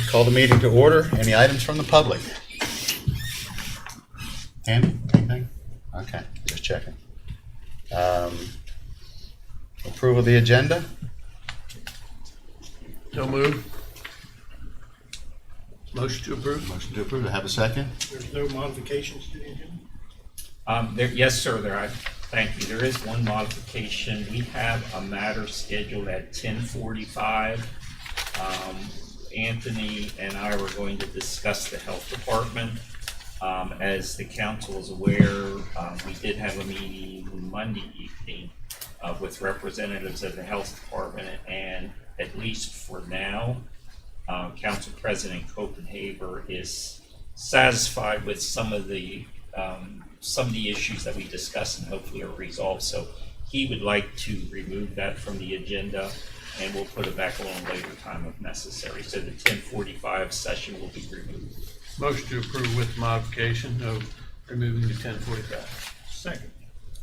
Call the meeting to order. Any items from the public? Tammy, anything? Okay, just checking. Approval of the agenda? So moved. Motion to approve. Motion to approve. Do I have a second? There's no modifications to the agenda? Yes, sir, thank you. There is one modification. We have a matter scheduled at 10:45. Anthony and I were going to discuss the health department. As the council is aware, we did have a meeting Monday evening with representatives of the health department, and at least for now, Council President Copenhaver is satisfied with some of the issues that we discussed and hopefully are resolved. So he would like to remove that from the agenda, and we'll put it back on a later time if necessary. So the 10:45 session will be removed. Motion to approve with modification of removing the 10:45. Second.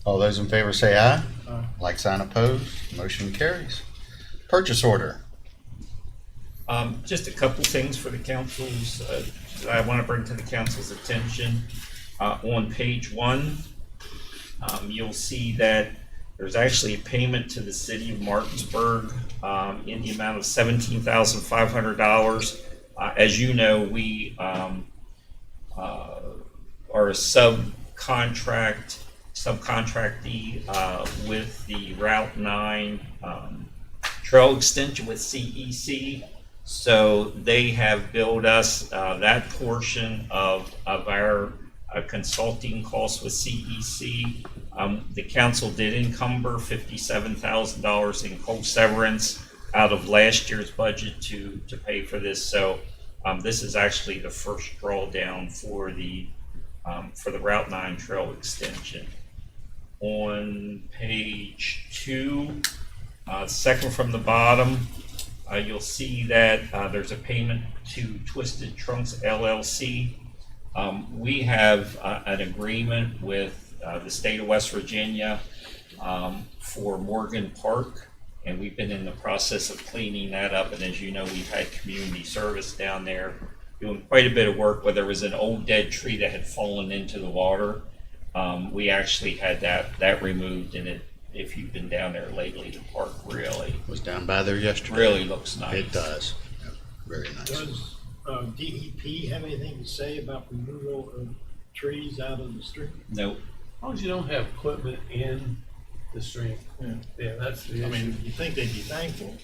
All those in favor say aye. Aye. Like sign opposed. Motion carries. Purchase order. Just a couple things for the council's, that I want to bring to the council's attention. On page 1, you'll see that there's actually a payment to the city of Martinsburg in the amount of $17,500. As you know, we are a subcontractee with the Route 9 trail extension with CEC. So they have billed us that portion of our consulting costs with CEC. The council did encumber $57,000 in coal severance out of last year's budget to pay for this. So this is actually the first drawdown for the Route 9 trail extension. On page 2, second from the bottom, you'll see that there's a payment to Twisted Trunks LLC. We have an agreement with the state of West Virginia for Morgan Park, and we've been in the process of cleaning that up. And as you know, we've had community service down there doing quite a bit of work where there was an old dead tree that had fallen into the water. We actually had that removed, and if you've been down there lately, the park really Was down by there yesterday. really looks nice. It does. Yep. Very nice. Does DEP have anything to say about removal of trees out of the street? Nope. As long as you don't have equipment in the stream. Yeah, that's the I issue. mean, you'd think they'd be thankful,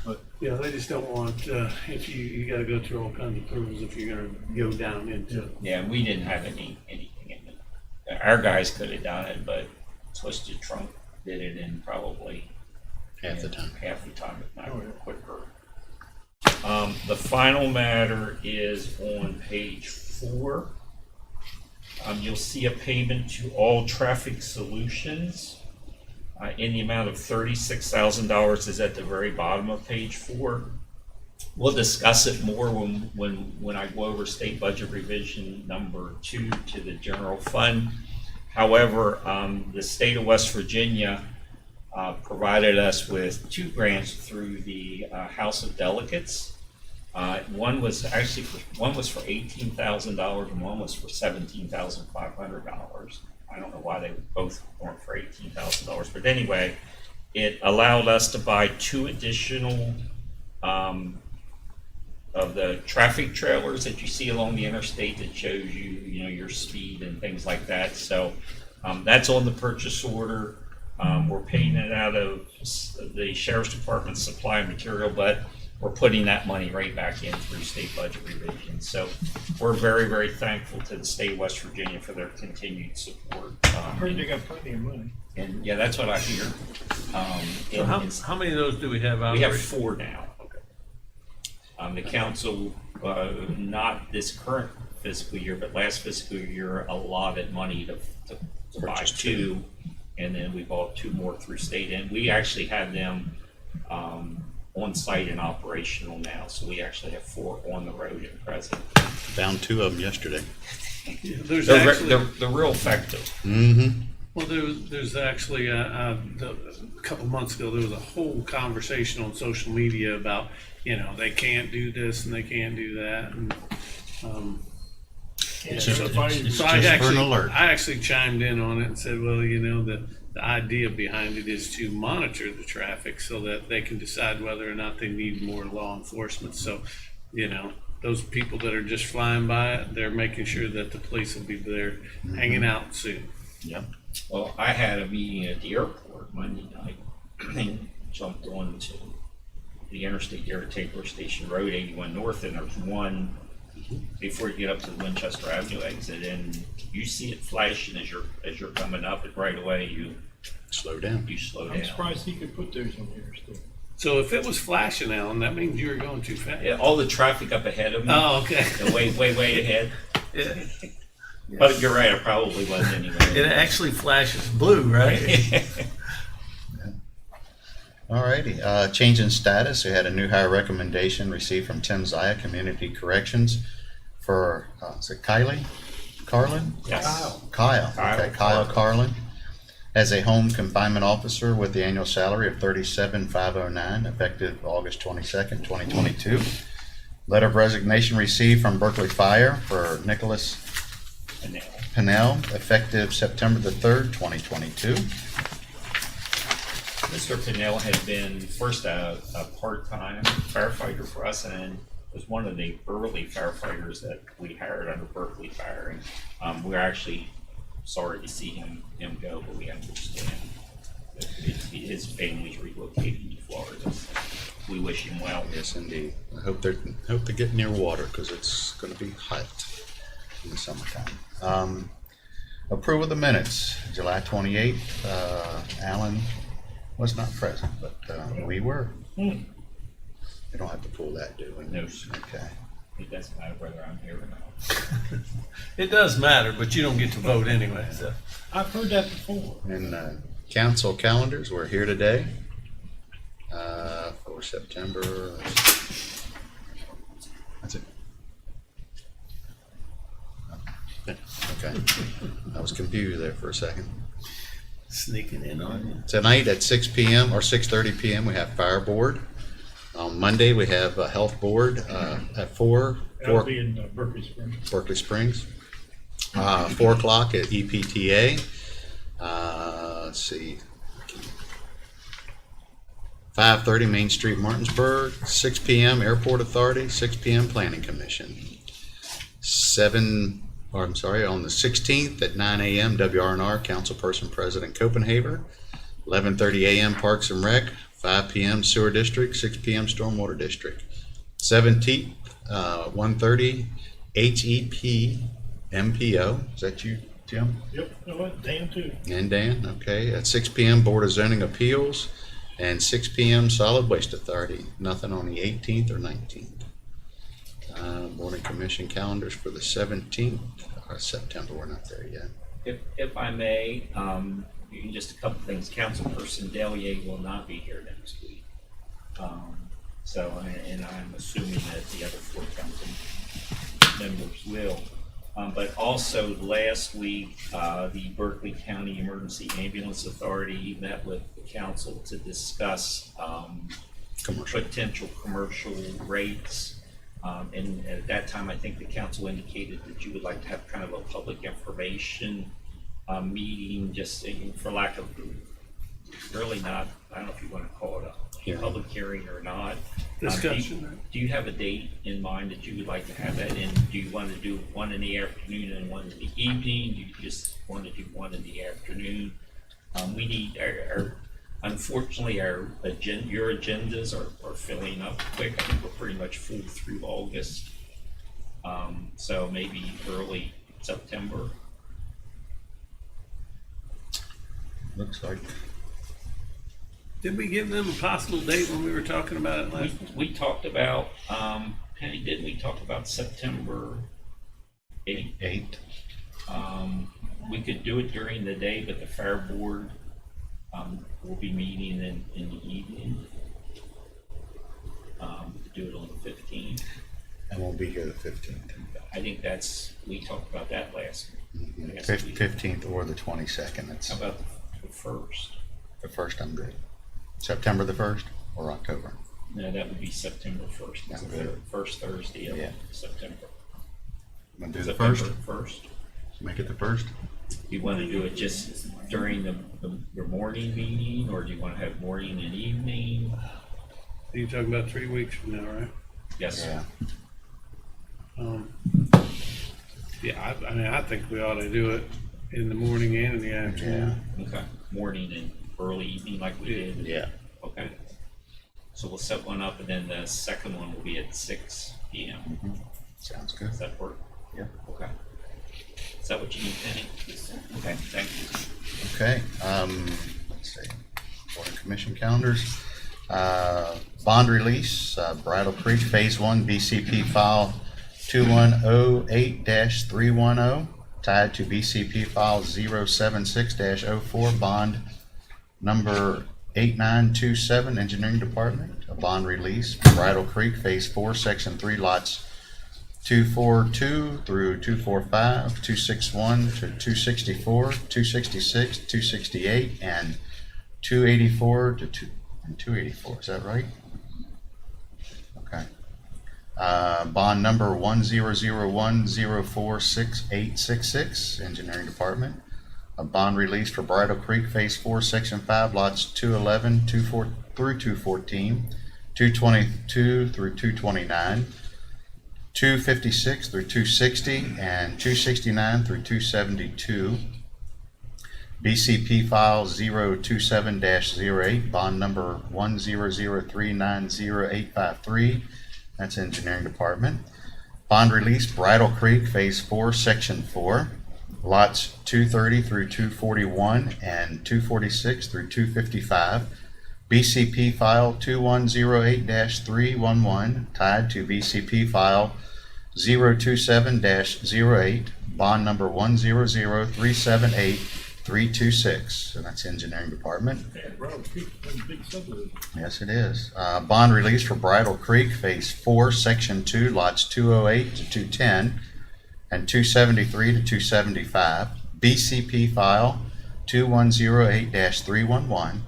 but Yeah, they just don't want, if you gotta go through all kinds of approvals if you're gonna go down into it. Yeah, we didn't have anything in it. Our guys could have done it, but Twisted Trunk did it in probably Half the time. if not quicker. The final matter is on page 4. You'll see a payment to All Traffic Solutions in the amount of $36,000 is at the very bottom of page 4. We'll discuss it more when I go over state budget revision number 2 to the general fund. However, the state of West Virginia provided us with 2 grants through the House of Delegates. One was for $18,000 and one was for $17,500. I don't know why they both weren't for $18,000, but anyway, it allowed us to buy 2 additional of the traffic trailers that you see along the interstate that shows you your speed and things like that. So that's on the purchase order. We're paying it out of the Sheriff's Department supply and material, but we're putting that money right back in through state budget revision. So we're very, very thankful to the state of West Virginia for their continued support. I heard they got plenty of money. And yeah, that's what I hear. So how many of those do we have out? We have 4 now. The council, not this current fiscal year, but last fiscal year, allotted money to buy Purchase 2, and then we bought 2 more through state, and we actually have them on site and operational now. So we actually have 4 on the road at present. Found 2 of them yesterday. There's They're actually, real effective. Mm-hmm. Well, there's actually, a couple months ago, there was a whole conversation on social media about, they can't do this and they can't do that. And, It's so- just so for an alert. I actually chimed in on it and said, well, the idea behind it is to monitor the traffic so that they can decide whether or not they need more law enforcement. So, those people that are just flying by it, they're making sure that the police will be there hanging out soon. Yep. Well, I had a meeting at the airport Monday night and jumped on to the interstate there at Taylor Station Road 81 North, and there's one before you get up to the Winchester Avenue exit, and you see it flashing as you're coming up, and right away you Slow down. slow I'm down. surprised he could put those on here still. So if it was flashing, Alan, that means you were going too fast. Yeah, all the traffic up ahead of me, Oh, okay. way ahead. Yeah. But you're right, I probably was anyway. It actually flashes blue, right? All righty. Change in status. We had a new hire recommendation received from Tim Zaya, Community Corrections, for is it Kylie Carlin? Yes. Kyle. Kyle Okay, Kyle Carlin. Carlin, as a home confinement officer with the annual salary of $37,509, effective August 22nd, 2022. Letter of resignation received from Berkeley Fire for Nicholas And now, Pinnell, effective September the 3rd, 2022. Mr. Pinnell had been first a part-time firefighter for us, and was one of the early firefighters that we hired under Berkeley Fire. And we're actually sorry to see him go, but we understand that his family's relocating to Florida. So we wish him well. Yes, indeed. I hope they get near water because it's going to be hot in the summertime. Approval of the minutes, July 28th. Alan was not present, but we were. Hmm. We don't have to pull that, do we? No, sir. Okay. It doesn't matter whether I'm here or not. It does matter, but you don't get to vote anyway, so. I've heard that before. And council calendars, we're here today for September. That's it. Okay. I was confused there for a second. Sneaking in on you. Tonight at 6 p.m. or 6:30 p.m. we have fire board. On Monday we have a health board at 4 That'll be in Berkeley Springs. Berkeley Springs. 4 o'clock at EPTA. Let's see. 5:30 Main Street, Martinsburg. 6 p.m. Airport Authority. 6 p.m. Planning Commission. On the 16th at 9 a.m. WRNR Councilperson President Copenhaver. 11:30 a.m. Parks and Rec. 5 p.m. Sewer District. 6 p.m. Stormwater District. 17th, 1:30 HEP MPO. Is that you, Tim? Yep, no, what, Dan too. And Dan, okay. At 6 p.m. Board of Zoning Appeals, and 6 p.m. Solid Waste Authority. Nothing on the 18th or 19th. Board and Commission calendars for the 17th of September. We're not there yet. If I may, just a couple things. Councilperson Delier will not be here next week. And I'm assuming that the other 4 council members will. But also last week, the Berkeley County Emergency Ambulance Authority met with the council to discuss Commercial. potential commercial rates. And at that time, I think the council indicated that you would like to have kind of a public information meeting, just for lack of, really not, I don't know if you want to call it a Yeah. public hearing or not. Discussion, right? Do you have a date in mind that you would like to have that, and do you want to do one in the afternoon and one in the evening? Do you just want to do one in the afternoon? We need unfortunately, your agendas are filling up quick. I think we're pretty much full through August. So maybe early September. Looks like. Did we give them a possible date when we were talking about it last? We talked about, Penny, didn't we talk about September 8th? 8. We could do it during the day, but the fire board will be meeting in the evening. Do it on the 15th. I won't be here the 15th. I think we talked about that last week. 15th or the 22nd. How It's about the first? the first. I'm good. September the 1st or October. No, that would be September 1st. It's Okay. the first Thursday of Yeah. September. I'm gonna do the September first. 1st. Make it the first. Do you want to do it just during your morning meeting, or do you want to have morning and evening? You're talking about 3 weeks from now, right? Yes, Yeah. Yeah, I mean, I think we ought to do it in the morning and in the afternoon. okay. Morning and early evening like we did? Yeah. Okay. So we'll set one up, and then the second one will be at 6 p.m. Sounds good. Does that work? Yeah. Okay. Is that what you need, Penny? Okay, thank you. Okay, let's see, Board of Commission calendars. Bond release, Bridle Creek Phase 1 BCP file 2108-310, tied to BCP file 076-04, bond number 8927, Engineering Department. A bond release, Bridle Creek Phase 4, Section 3, lots 242 through 245, 261 to 264, 266, 268, and 284 to 284. Is that right? Okay. Bond number 1001046866, Engineering Department. A bond release for Bridle Creek Phase 4, Section 5, lots 211 through 214, 222 through 229, 256 through 260, and 269 through 272. BCP file 027-08, bond number 100390853. That's Engineering Department. Bond release, Bridle Creek Phase 4, Section 4, lots 230 through 241 and 246 through 255. BCP file 2108-311, tied to BCP file 027-08, bond number 100378326, and that's Engineering Department. Bridle Creek, that's a big subdivision. Yes, it is. Bond release for Bridle Creek Phase 4, Section 2, lots 208 to 210 and 273 to 275. BCP file 2108-311,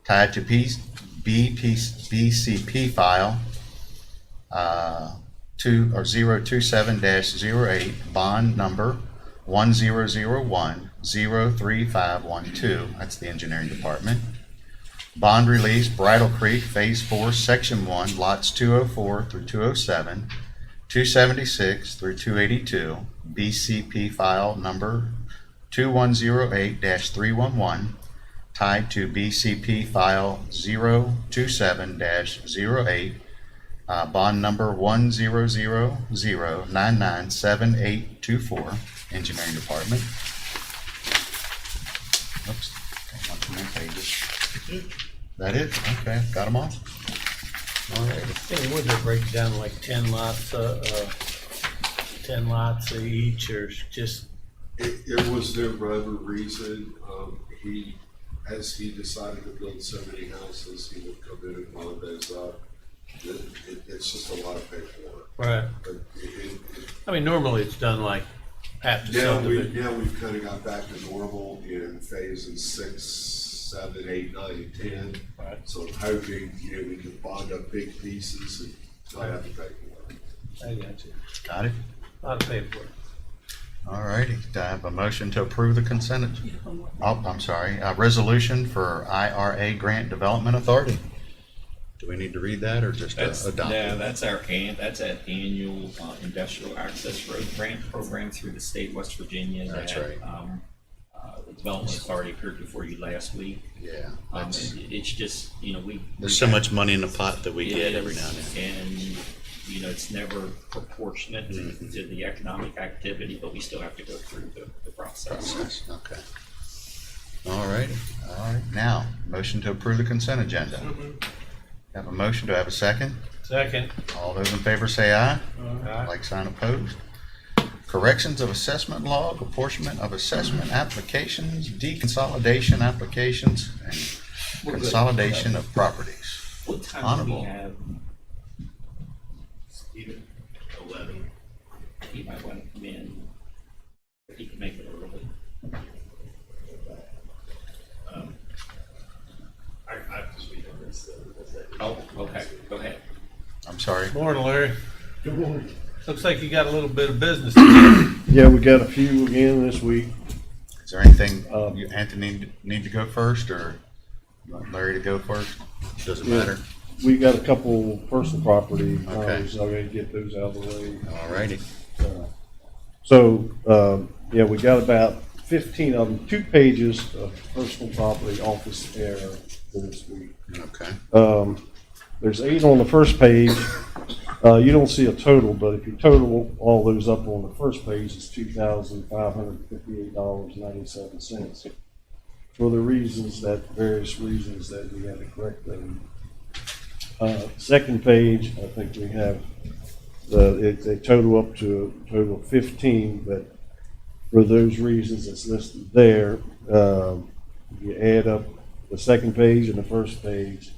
tied to BCP file 027-08, bond number 1001-03512. That's the Engineering Department. Bond release, Bridle Creek Phase 4, Section 1, lots 204 through 207, 276 through 282, BCP file number 2108-311, tied to BCP file 027-08, bond number 10009978824, Engineering Department. Oops, got one too many pages. That it? Okay, got them all? All right. Hey, would they break down like 10 lots, 10 lots each, or just, It was no rhyme or reason. As he decided to build so many houses, he would come in and bond those up. It's just a lot of paperwork. right? But I mean, normally it's done like half the now subdivision. we've kind of got back to normal in phases 6, 7, 8, 9, and 10. Right. So I'm hoping, we can bond up big pieces and not have the paperwork. I got you. Got it? A lot of paperwork. All righty. Do I have a motion to approve the consent? Oh, I'm sorry. Resolution for IRA Grant Development Authority. Do we need to read that or just adopt Yeah, it? that's an annual industrial access road grant program through the state of West Virginia. That's that, right. The Development Authority appeared before you last week. Yeah. That's, It's just, there's so much money in the pot that we get every now and then. And, it's never proportionate Mm-hmm. to the economic activity, but we still have to go through the process. Process. Okay. All righty. All right. Now, motion to approve the consent agenda. Have a motion. Do I have a second? Second. All those in favor say aye. Aye. Like sign opposed. Corrections of assessment log, apportionment of assessment applications, deconsolidation applications, and consolidation of properties. What time do Honorable. we have? 11. He might want to come in, if he can make it early. sorry. Morning, Larry. Good morning. Looks like you got a little bit of business today. Yeah, we got a few again this week. Is there anything, Um, you, Anthony, need to go first, or you want Larry to go first? Doesn't Yeah. matter. We got a couple personal property Okay. so I gotta get those out of the way. Alrighty. Yeah, we got about 15 of them, 2 pages of personal property office error for this week. Okay. There's 8 on the first page. You don't see a total, but if you total all those up on the first page, it's $2,558.97 for the various reasons that we had to correct them. Second page, I think we have they total up to a total of 15, but for those reasons that's listed there, you add up the second page and the first page,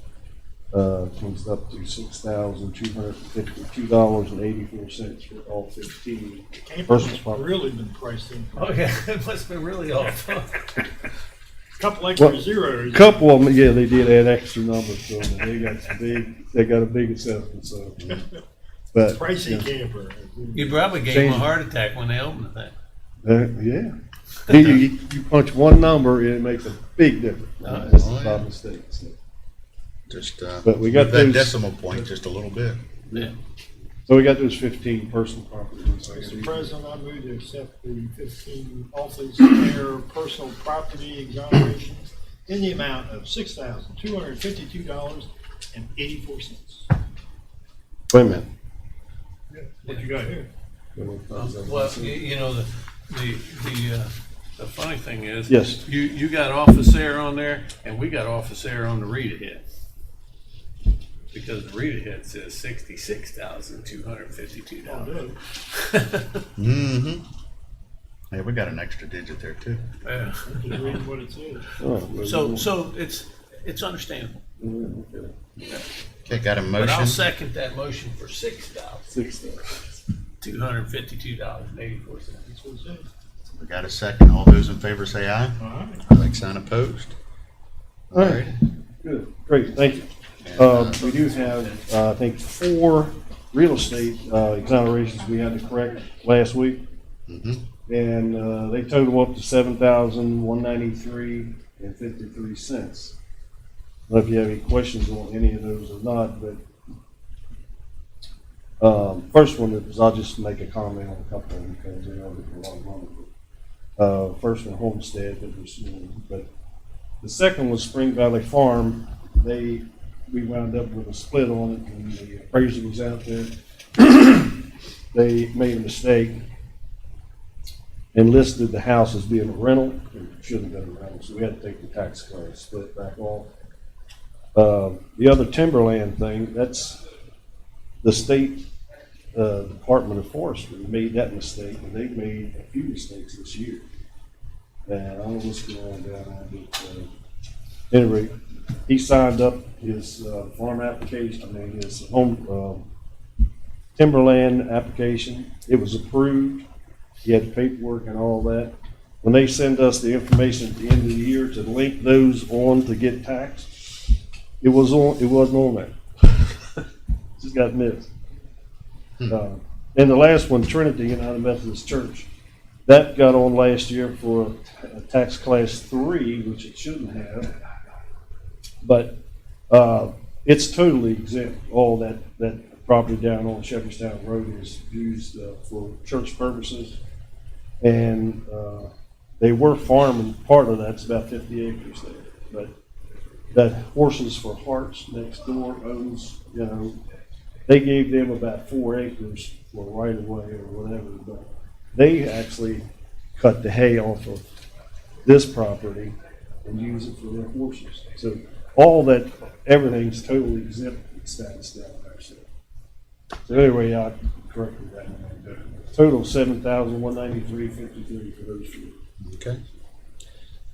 comes up to $6,252.84 for all 15 personal Camper's property. really been priced in. Oh, yeah, it must have been really off. Couple extra Well, zeros. A couple of them, yeah, they did add extra numbers to them. They got a big assessment, so. But, Pricey camper. You probably gave him a heart attack when they opened the thing. yeah. You punch one number and it makes a big difference. Nice. That's Oh, by yeah. mistake. So. Just, But we got move that those- decimal point just a little bit. Yeah. So we got those 15 personal properties. Mr. President, I move to accept the 15 office error personal property exonerations in the amount of $6,252.84. Wait a minute. What you got here? Well, you know, the funny thing is. Yes. You got office air on there, and we got office air on the read ahead. Because the read ahead says $66,252. Mm-hmm. Yeah, we got an extra digit there too. Yeah. Just reading what it says. So it's understandable. Okay, got a But I'll motion. second that motion for $6,252.84. That's what it says. We got a second. All those in favor say aye. All right. Like sign opposed. All right. Good, great, thank you. We do have, I think, 4 real estate exonerations we had to correct last week. Mm-hmm. And they total up to $7,193.53. I don't know if you have any questions on any of those or not, but first one is, I'll just make a comment on a couple of them because they are a lot of money. First one, Homestead, that was, but the second was Spring Valley Farm. We wound up with a split on it when the appraiser was out there. They made a mistake and listed the house as being a rental. It shouldn't have been a rental, so we had to take the tax class, split it back off. The other timberland thing, that's the state Department of Forestry made that mistake, and they've made a few mistakes this year. And I don't know what's going on down there, but anyway, he signed up his farm application, his home timberland application. It was approved. He had the paperwork and all that. When they send us the information at the end of the year to link those on to get taxed, it wasn't on there. Just got missed. And the last one, Trinity United Methodist Church, that got on last year for a tax class 3, which it shouldn't have. But it's totally exempt. All that property down on Shepherdstown Road is used for church purposes. And they were farming, part of that's about 50 acres there. But that Horses for Hearts next door owns, they gave them about 4 acres for right of way or whatever. But they actually cut the hay off of this property and use it for their horses. So everything's totally exempt status down there. So anyway, I corrected that. Total $7,193.53 for those 4. Okay.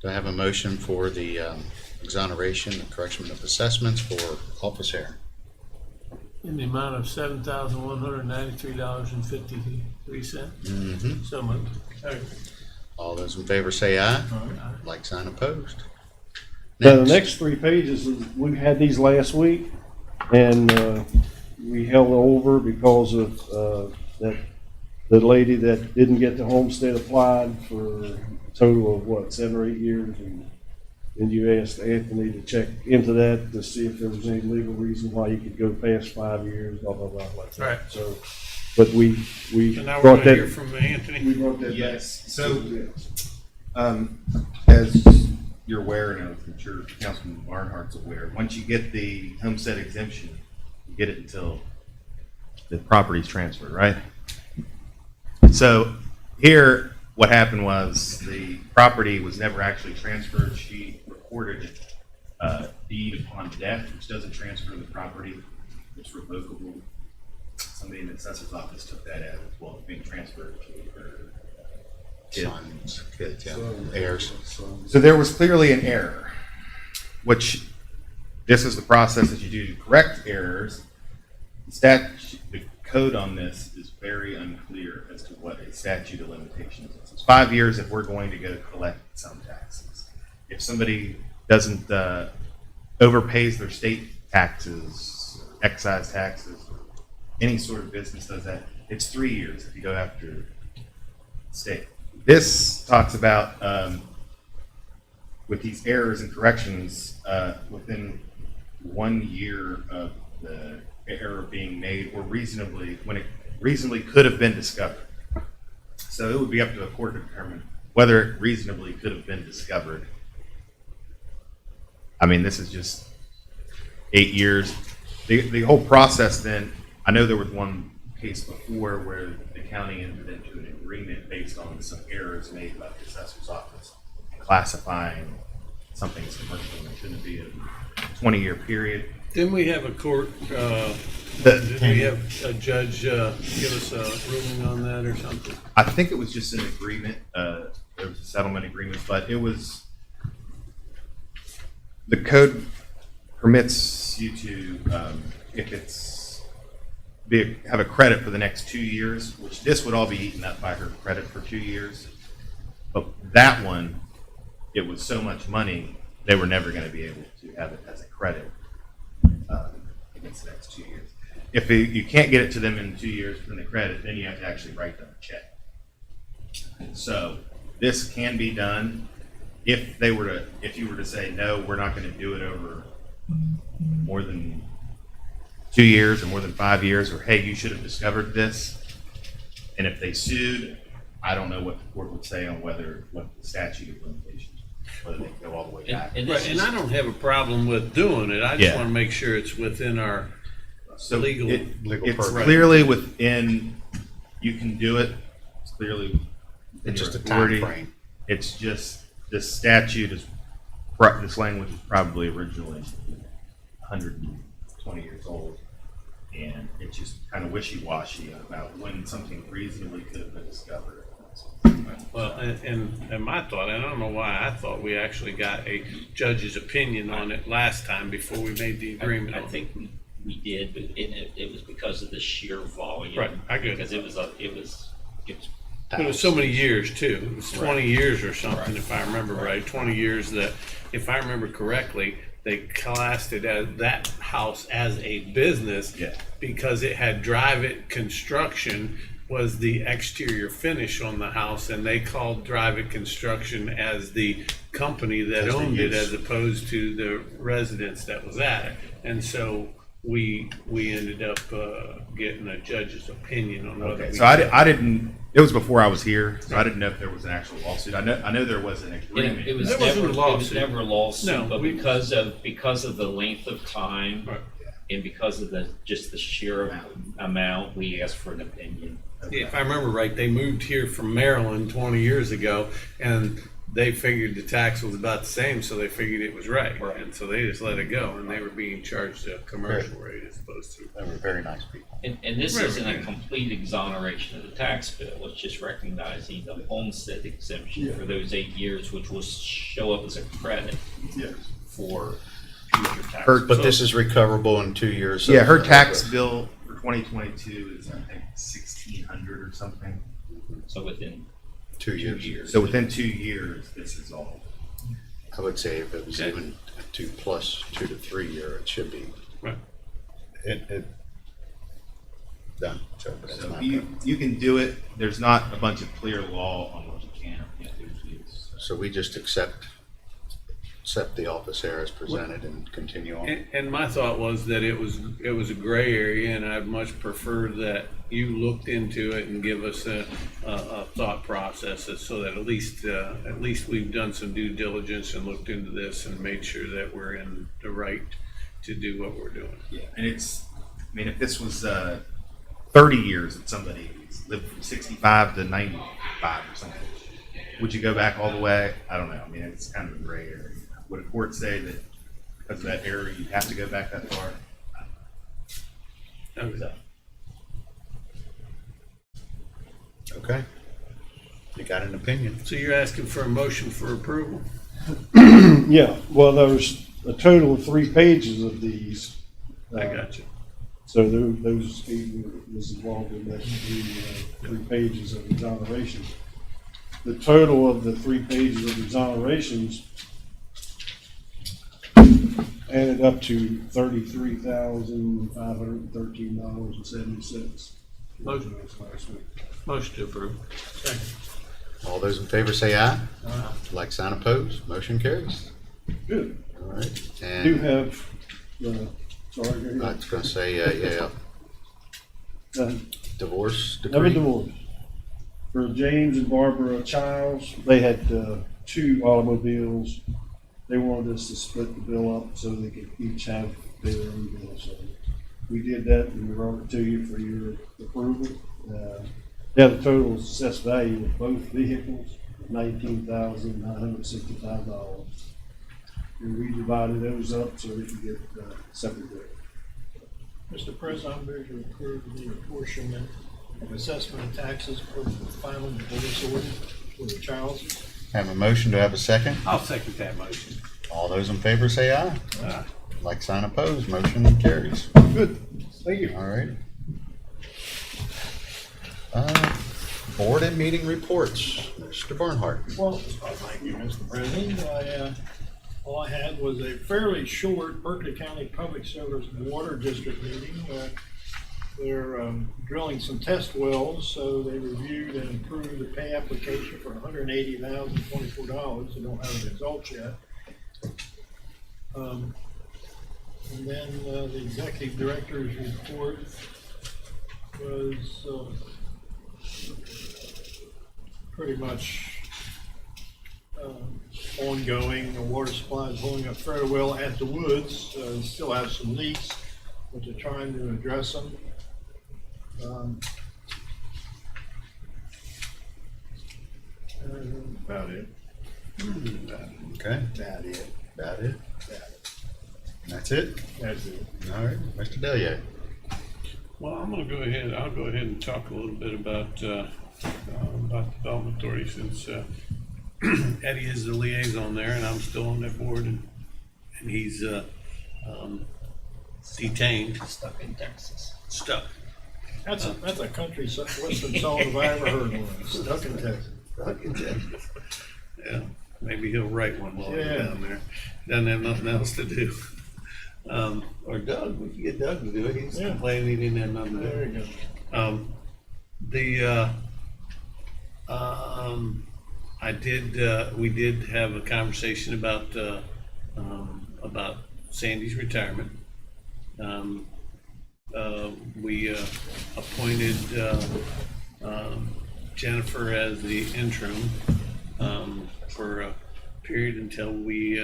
Do I have a motion for the exoneration and correction of assessments for office air? In the amount of $7,193.53. Mm-hmm. So moved. All those in favor say aye. Like sign opposed. Now, the next 3 pages, we had these last week, and we held over because of, that, the lady that didn't get the homestead applied for a total of what, 7 or 8 years? And you asked Anthony to check into that to see if there was any legal reason why you could go past 5 years, blah, blah, blah, like that. Right. So, but we And now we're brought gonna hear that, from Anthony. we brought that back. Yes, so, Yeah. as you're aware, and I'm sure Councilman Barnhart's aware, once you get the homestead exemption, you get it until the property's transferred, right? So here, what happened was the property was never actually transferred. She recorded deed upon death, which doesn't transfer the property. It's revocable. Somebody in the assessor's office took that as, well, it's being transferred to her kid. Sons, kids, yeah, heirs. So there was clearly an error, which this is the process that you do to correct errors. The code on this is very unclear as to what a statute of limitations is. It's 5 years if we're going to go collect some taxes. If somebody doesn't overpays their state taxes, excise taxes, or any sort of business does that, it's 3 years if you go after the state. This talks about with these errors and corrections within 1 year of the error being made, or when it reasonably could have been discovered. So it would be up to the court to determine whether it reasonably could have been discovered. I mean, this is just 8 years. The whole process then, I know there was one case before where the county entered into an agreement based on some errors made by the assessor's office, classifying something as commercial and it shouldn't be a 20-year period. Didn't we have a court, did we have a judge give us a ruling on that or something? I think it was just an agreement, there was a settlement agreement, but it was, the code permits you to, if it's, have a credit for the next 2 years, which this would all be eaten up by her credit for 2 years. But that one, it was so much money, they were never going to be able to have it as a credit against the next 2 years. If you can't get it to them in 2 years from the credit, then you have to actually write them a check. So this can be done if you were to say, no, we're not going to do it over more than 2 years or more than 5 years, or hey, you should have discovered this. And if they sued, I don't know what the court would say on what the statute of limitations, whether they go all the way back. Right, and I don't have a problem with doing it. I just Yeah. want to make sure it's within our legal. It's purview. clearly within, you can do it. It's clearly within It's your just a authority. time frame. It's just, this statute is, this language is probably originally 120 years old. And it's just kind of wishy-washy about when something reasonably could have been discovered. Well, and my thought, and I don't know why I thought we actually got a judge's opinion on it last time before we made the agreement I on it. think we did, but it was because of the sheer volume. Right, I get it. Because it was But it was so many years too. It was 20 years or something, Right. if I remember right. 20 years that, if I remember correctly, they classed it as that house as a business Yeah. because it had Drive It Construction was the exterior finish on the house, and they called Drive It Construction as the company that As the owned it, use. as opposed to the residence that was at it. And so we ended up getting a judge's opinion on whether Okay, we so I didn't, it was before I was here, so I didn't know if there was an actual lawsuit. I know there was an agreement. It was There wasn't never, a it was lawsuit. never a lawsuit, No, but we- because of the length of time Right. and because of just the sheer amount, we asked for an opinion. Yeah, if I remember right, they moved here from Maryland 20 years ago, and they figured the tax was about the same, so they figured it was right. Right. And so they just let it go, and they were being charged a commercial rate as opposed to. They were very nice people. And this Right, isn't a right. complete exoneration of the tax bill, it's just recognizing the homestead exemption for those 8 years, which will show up as a credit Yeah. for future tax. Her- But this is recoverable in 2 years. Yeah, her tax bill for 2022 is, I think, 1,600 or something. So within 2 2 years. years. So within 2 years, this is all. I would say if it was Okay. even a 2 plus 2 to 3 year, it should be. Right. It done. So that's So not you, done. you can do it, there's not a bunch of clear law on what you can or can't do with these. So we just accept the office here as presented and continue on. And my thought was that it was a gray area, and I'd much prefer that you looked into it and give us a thought process, so that at least we've done some due diligence and looked into this and made sure that we're in the right to do what we're doing. Yeah, and it's, I mean, if this was 30 years that somebody lived from 65 to 95 or something, would you go back all the way? I don't know. I mean, it's kind of a gray area. Would a court say that because of that error, you have to go back that far? Okay. Okay. You got an opinion? So you're asking for a motion for approval? Yeah, well, there's a total of 3 pages of these. I got you. So those eight was involved in that 3 pages of exoneration. The total of the 3 pages of exonerations added up to $33,513.70. Motion. Last week. Motion to approve. Second. All those in favor say aye. Like, sign, opposed, motion carries. Good. All right. I do And have, I was gonna say, divorce have a decree. divorce. For James and Barbara Childs, they had 2 automobiles. They wanted us to split the bill up so they could each have their own bill. So we did that and we wrote it to you for your approval. Yeah, the total assessed value of both vehicles, $19,965. And we divided those up so they could get separate bills. Mr. President, I move to approve the apportionment of assessment of taxes for the final divorce order for the Childs. Have a motion, to have a second? I'll second that motion. All those in favor say aye. Aye. Like, sign, opposed, motion carries. Good, thank you. All right. Board and meeting reports. Mr. Barnhart. Well, thank you, Mr. President. All I had was a fairly short Berkeley County Public Service Water District meeting. They're drilling some test wells, so they reviewed and approved the pay application for $180,024. They don't have the results yet. And then the executive director's report was pretty much ongoing. The water supply is holding up fairly well at the woods. Still have some leaks, but they're trying to address them. About it. Okay. About it. About it. That's it? That's it. All right. Mr. Delia. Well, I'll go ahead and talk a little bit about Development Authority, since Eddie is the liaison there and I'm still on that board, and he's detained. Stuck in Texas. Stuck. That's a country western song if I ever heard one. Stuck in Texas. Yeah, maybe he'll write one while he's Yeah. down there. Doesn't have nothing else to do. Or Doug, we could get Doug to do it. He's Yeah. complaining he didn't have nothing to do. There you go. We did have a conversation about Sandy's retirement. We appointed Jennifer as the interim for a period until we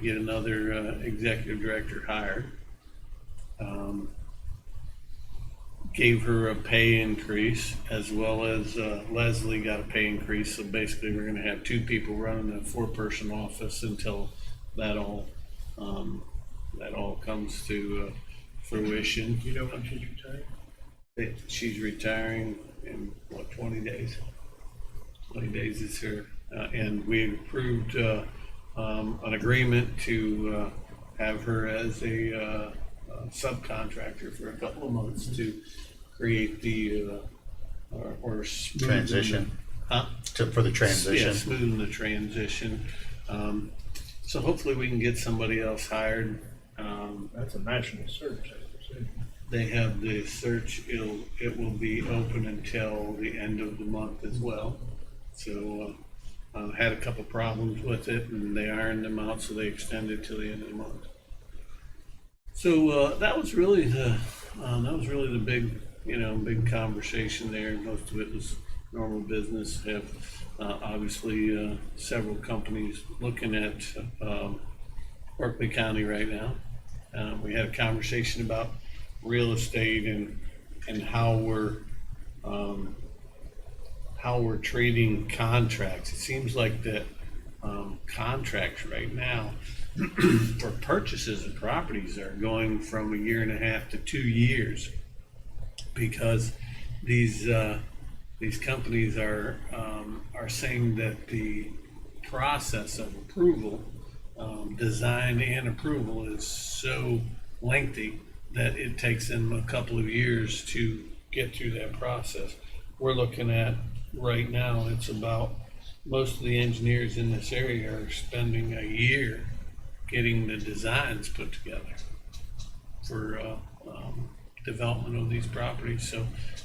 get another executive director hired. Gave her a pay increase, as well as Leslie got a pay increase. So basically, we're going to have 2 people running a 4-person office until that all comes to fruition. You know when she's retired? She's retiring in 20 days. 20 days is her, and we approved an agreement to have her as a subcontractor for a couple of months to create the or smooth Transition. Huh? For the transition. Yeah, smoothing the transition. So hopefully we can get somebody else hired. That's a national search, as I said. they have the search, it will be open until the end of the month as well. So, had a couple problems with it and they ironed them out, so they extended till the end of the month. So, that was really the big, big conversation there. Most of it was normal business. Have, obviously, several companies looking at, Berkeley County right now. We had a conversation about real estate and how we're treating contracts. It seems like that contracts right now for purchases of properties are going from 1.5 to 2 years, because these companies are saying that the process of approval, design and approval, is so lengthy that it takes them a couple of years to get through that process. We're looking at right now, it's about, most of the engineers in this area are spending a year getting the designs put together for development of these properties.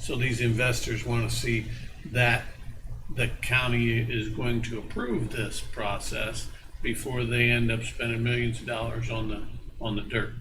So these investors want to see that the county is going to approve this process before they end up spending millions of dollars on the dirt.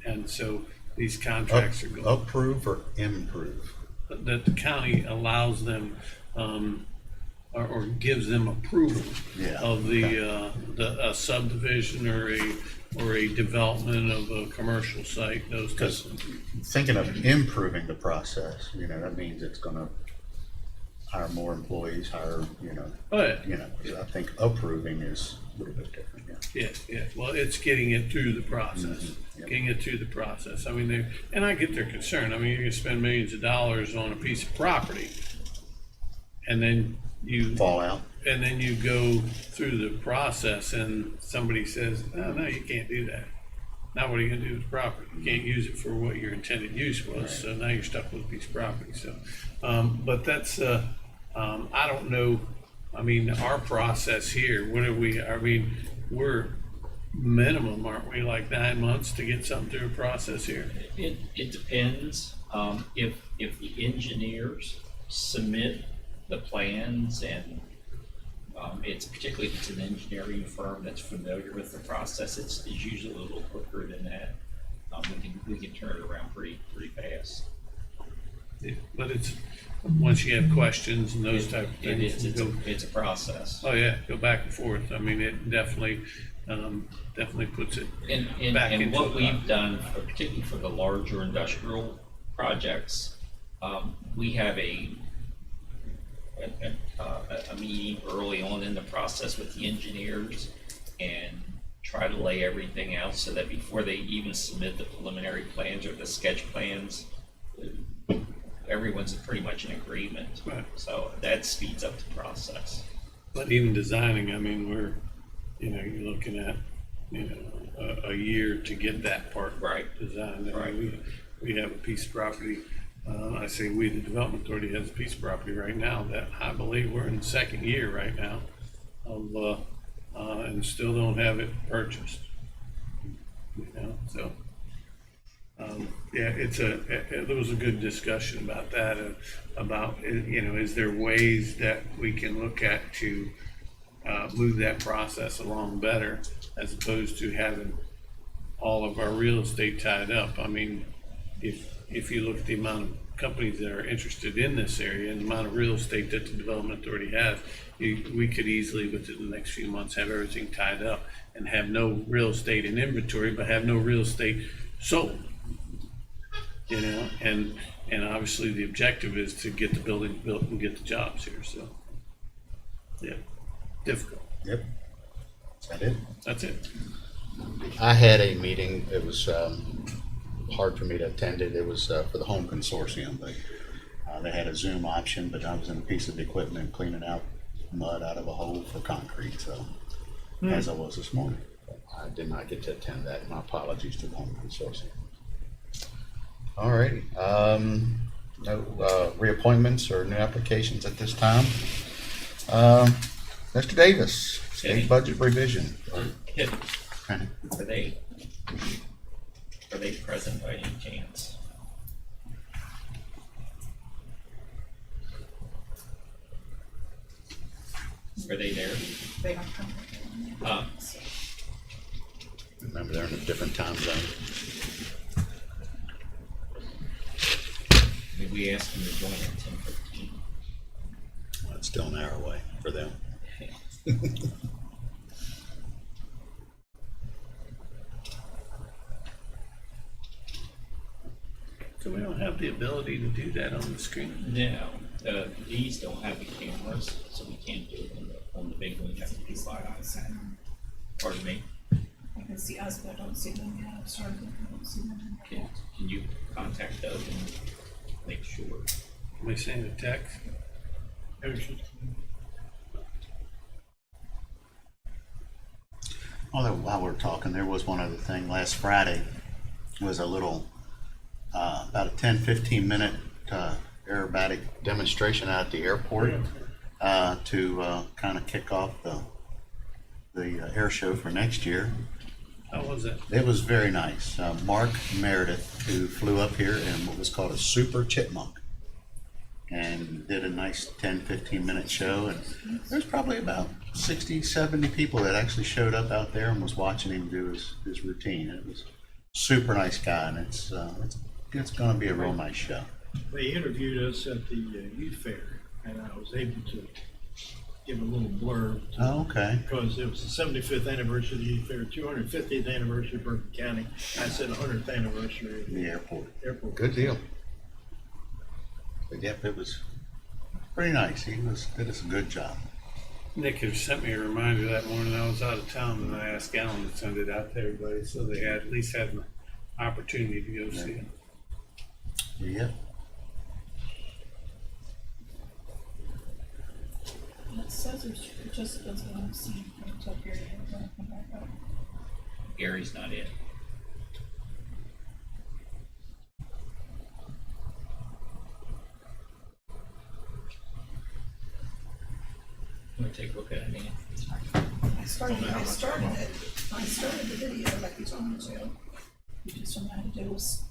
And so these contracts are going. Approve or improve? That the county allows them, or gives them approval Yeah, of a subdivision or a development of a commercial site, those types Because of things. thinking of improving the process, that means it's gonna hire more employees, hire, Oh, yeah. 'cause I think approving is a little bit different, yeah. Yeah. Well, it's getting it through the process, Mhm, yep. getting it through the process. I mean, and I get their concern. I mean, you're gonna spend millions of dollars on a piece of property, and then you Fallout. go through the process and somebody says, oh, no, you can't do that. Now what are you gonna do with the property? You can't use it for what your intended use was, so now you're stuck with a piece of property. So, but that's, I don't know, I mean, our process here, what are we, I mean, we're minimum, aren't we, like 9 months to get something through a process here? It depends, if the engineers submit the plans and, it's particularly if it's an engineering firm that's familiar with the process, it's usually a little quicker than that. We can turn it around pretty fast. Yeah, but it's, once you have questions and those type of It things. is, it's a process. Oh, yeah, go back and forth. I mean, it definitely puts it back And into what it. we've done, particularly for the larger industrial projects, we have a meeting early on in the process with the engineers and try to lay everything out so that before they even submit the preliminary plans or the sketch plans, everyone's pretty much in agreement. Right. So that speeds up the process. But even designing, I mean, we're, you're looking at, a year to get that part Right. designed. I Right. mean, we have a piece of property, I say we, the Development Authority, has a piece of property right now that I believe we're in the second year right now of, and still don't have it purchased. So, yeah, there was a good discussion about that, about, is there ways that we can look at to move that process along better, as opposed to having all of our real estate tied up. I mean, if you look at the amount of companies that are interested in this area and the amount of real estate that the Development Authority has, we could easily, within the next few months, have everything tied up and have no real estate in inventory, but have no real estate sold. And obviously the objective is to get the building built and get the jobs here, so. Yeah, difficult. Yep. Is that it? That's it. I had a meeting, it was hard for me to attend it, it was for the home consortium, but they had a Zoom option, but I was in a piece of equipment cleaning out mud out of a hole for concrete, so, as I was this morning. I did not get to attend that, my apologies to the home consortium. All righty, no reappointments or new applications at this time. Mr. Davis, state budget revision. Are they? Are they present by any chance? Are they there? They don't come. Remember, they're in a different time zone. Did we ask them to join at 10:15? Well, it's still an hour away for them. So we don't have the ability to do that on the screen. No, these don't have the cameras, so we can't do it on the big one. You have to be by iPad. Pardon me? I can see us, but I don't see them yet. I've started, but I don't see them. Can you contact Doug and make sure? Can we send a text? Although while we're talking, there was one other thing. Last Friday was a little, about a 10-15 minute aerobatic demonstration out at the airport to kind of kick off the air show for next year. How was it? It was very nice. Mark Meredith, who flew up here in what was called a super chipmunk, and did a nice 10-15 minute show. And there's probably about 60-70 people that actually showed up out there and was watching him do his routine. It was a super nice guy, and it's going to be a real nice show. They interviewed us at the youth fair, and I was able to give a little blurb. Oh, okay. Because it was the 75th anniversary of the youth fair, 250th anniversary of Berkeley County. I said 100th anniversary of The airport. airport. Good deal. But yep, it was pretty nice. He did us a good job. Nick had sent me a reminder that morning. I was out of town, and I asked Alan to send it out to everybody so they at least had an opportunity to go see it. Yep. It says there's participants, but I don't see them until here. They're gonna come back up. Gary's not in. I'm gonna take a look at it, man. I started it. I started the video like you told me to. You just don't know how to do is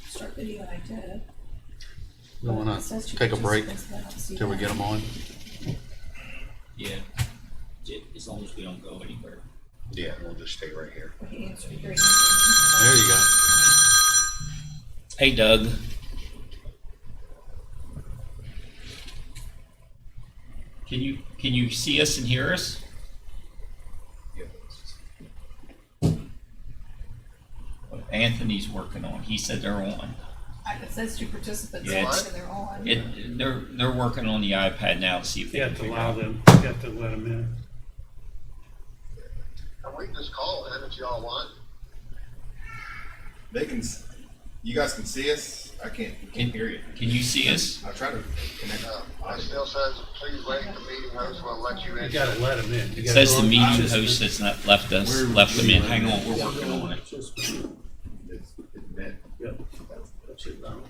start video, and I did. You want But it says to you take a break participants, but I don't see till we that. get them on? Yeah, as long as we don't go anywhere. Yeah, we'll just stay right here. But he answered very There you go. Hey, Doug. Can you see us and hear us? What Anthony's working on. He said they're on. It says two participants, Yeah, it's- and they're on. They're working on the iPad now to see if they You can have to figure allow out. them, you have to let them in. And we can just call in if y'all want. They can, you guys can see us? I can't hear you. Can you see us? I'll try to connect. It still says, please wait, the meeting host will let you in. You gotta let them in. It says the meeting host has not left them in. Hang on, we're working on it. It's meant. Yep. That's it, Donald.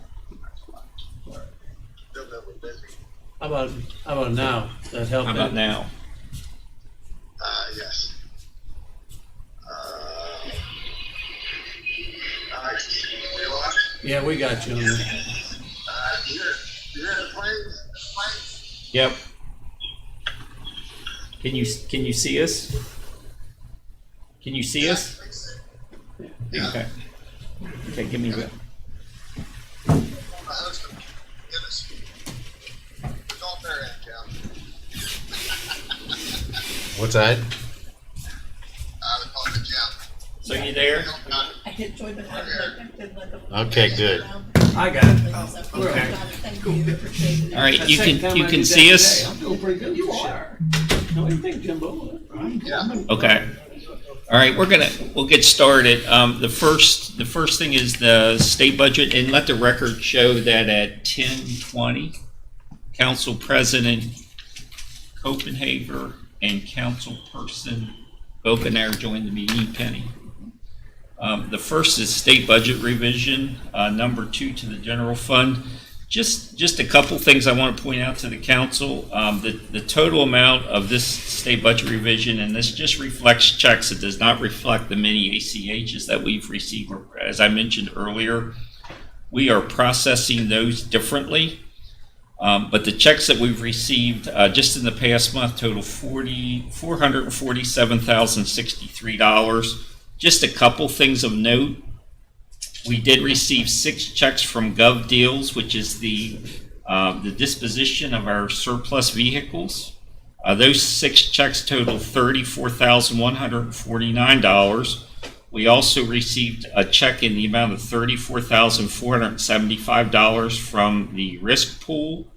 Still that we're busy. How about now? That help? How about now? Yes. All right. We on? Yeah, we got you on there. You're in the place? Yep. Can you see us? Can you see us? Okay. Okay, give me the. My husband, Dennis. It's all fair end, Jim. What's that? I call it Jim. So you there? I hit join, but I did let them. Okay, good. I got it. Okay. Thank you, appreciate it. All right, That's you the second time I can did see that us. today. I'm doing pretty good. You are. What do you think, Jimbo? Yeah. Okay. All right, we'll get started. The first thing is the state budget, and let the record show that at 10:20, Council President Copenhaver and Councilperson Bokenair joined the meeting. Penny. The first is state budget revision, number 2 to the general fund. Just a couple things I want to point out to the council. The total amount of this state budget revision, and this just reflects checks. It does not reflect the many ACHs that we've received. As I mentioned earlier, we are processing those differently. But the checks that we've received just in the past month total $447,063. Just a couple things of note. We did receive 6 checks from Gov Deals, which is the disposition of our surplus vehicles. Those 6 checks total $34,149. We also received a check in the amount of $34,475 from the risk pool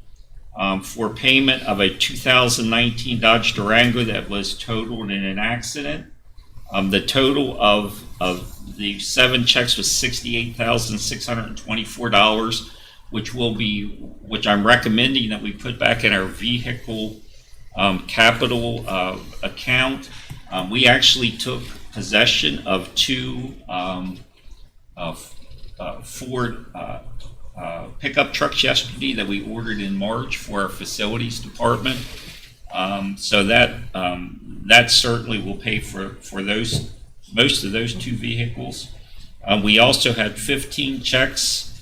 for payment of a 2019 Dodge Durango that was totaled in an accident. The total of the 7 checks was $68,624, which I'm recommending that we put back in our vehicle capital account. We actually took possession of 2 Ford pickup trucks yesterday that we ordered in March for our facilities department. So that certainly will pay for those, most of those 2 vehicles. We also had 15 checks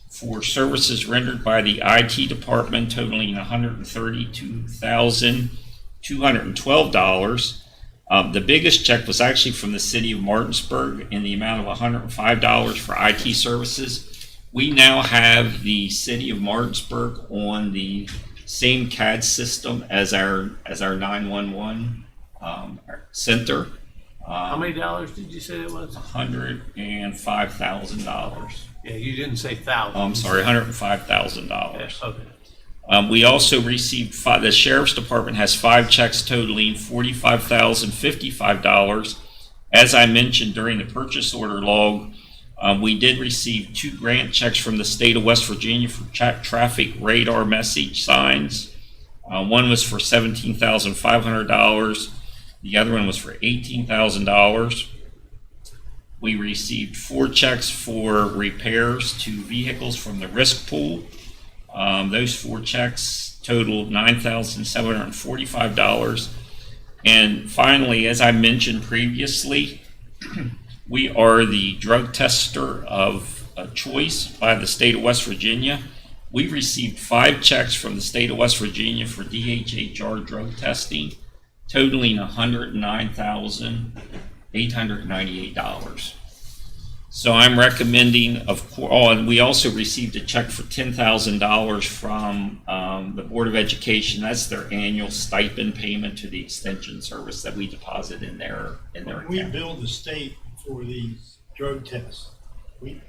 for services rendered by the IT department totaling $132,212. The biggest check was actually from the city of Martinsburg in the amount of $105 for IT services. We now have the city of Martinsburg on the same CAD system as our 911 center. How many dollars did you say it was? $105,000. Yeah, you didn't say thousand. I'm sorry, $105,000. Okay. We also received the sheriff's department has 5 checks totaling $45,055. As I mentioned during the purchase order log, we did receive 2 grant checks from the state of West Virginia for traffic radar message signs. One was for $17,500. The other one was for $18,000. We received 4 checks for repairs to vehicles from the risk pool. Those 4 checks totaled $9,745. And finally, as I mentioned previously, we are the drug tester of choice by the state of West Virginia. We received 5 checks from the state of West Virginia for DHHR drug testing, totaling $109,898. So I'm recommending, and we also received a check for $10,000 from the Board of Education. That's their annual stipend payment to the extension service that we deposit in their account. We bill the state for these drug tests. We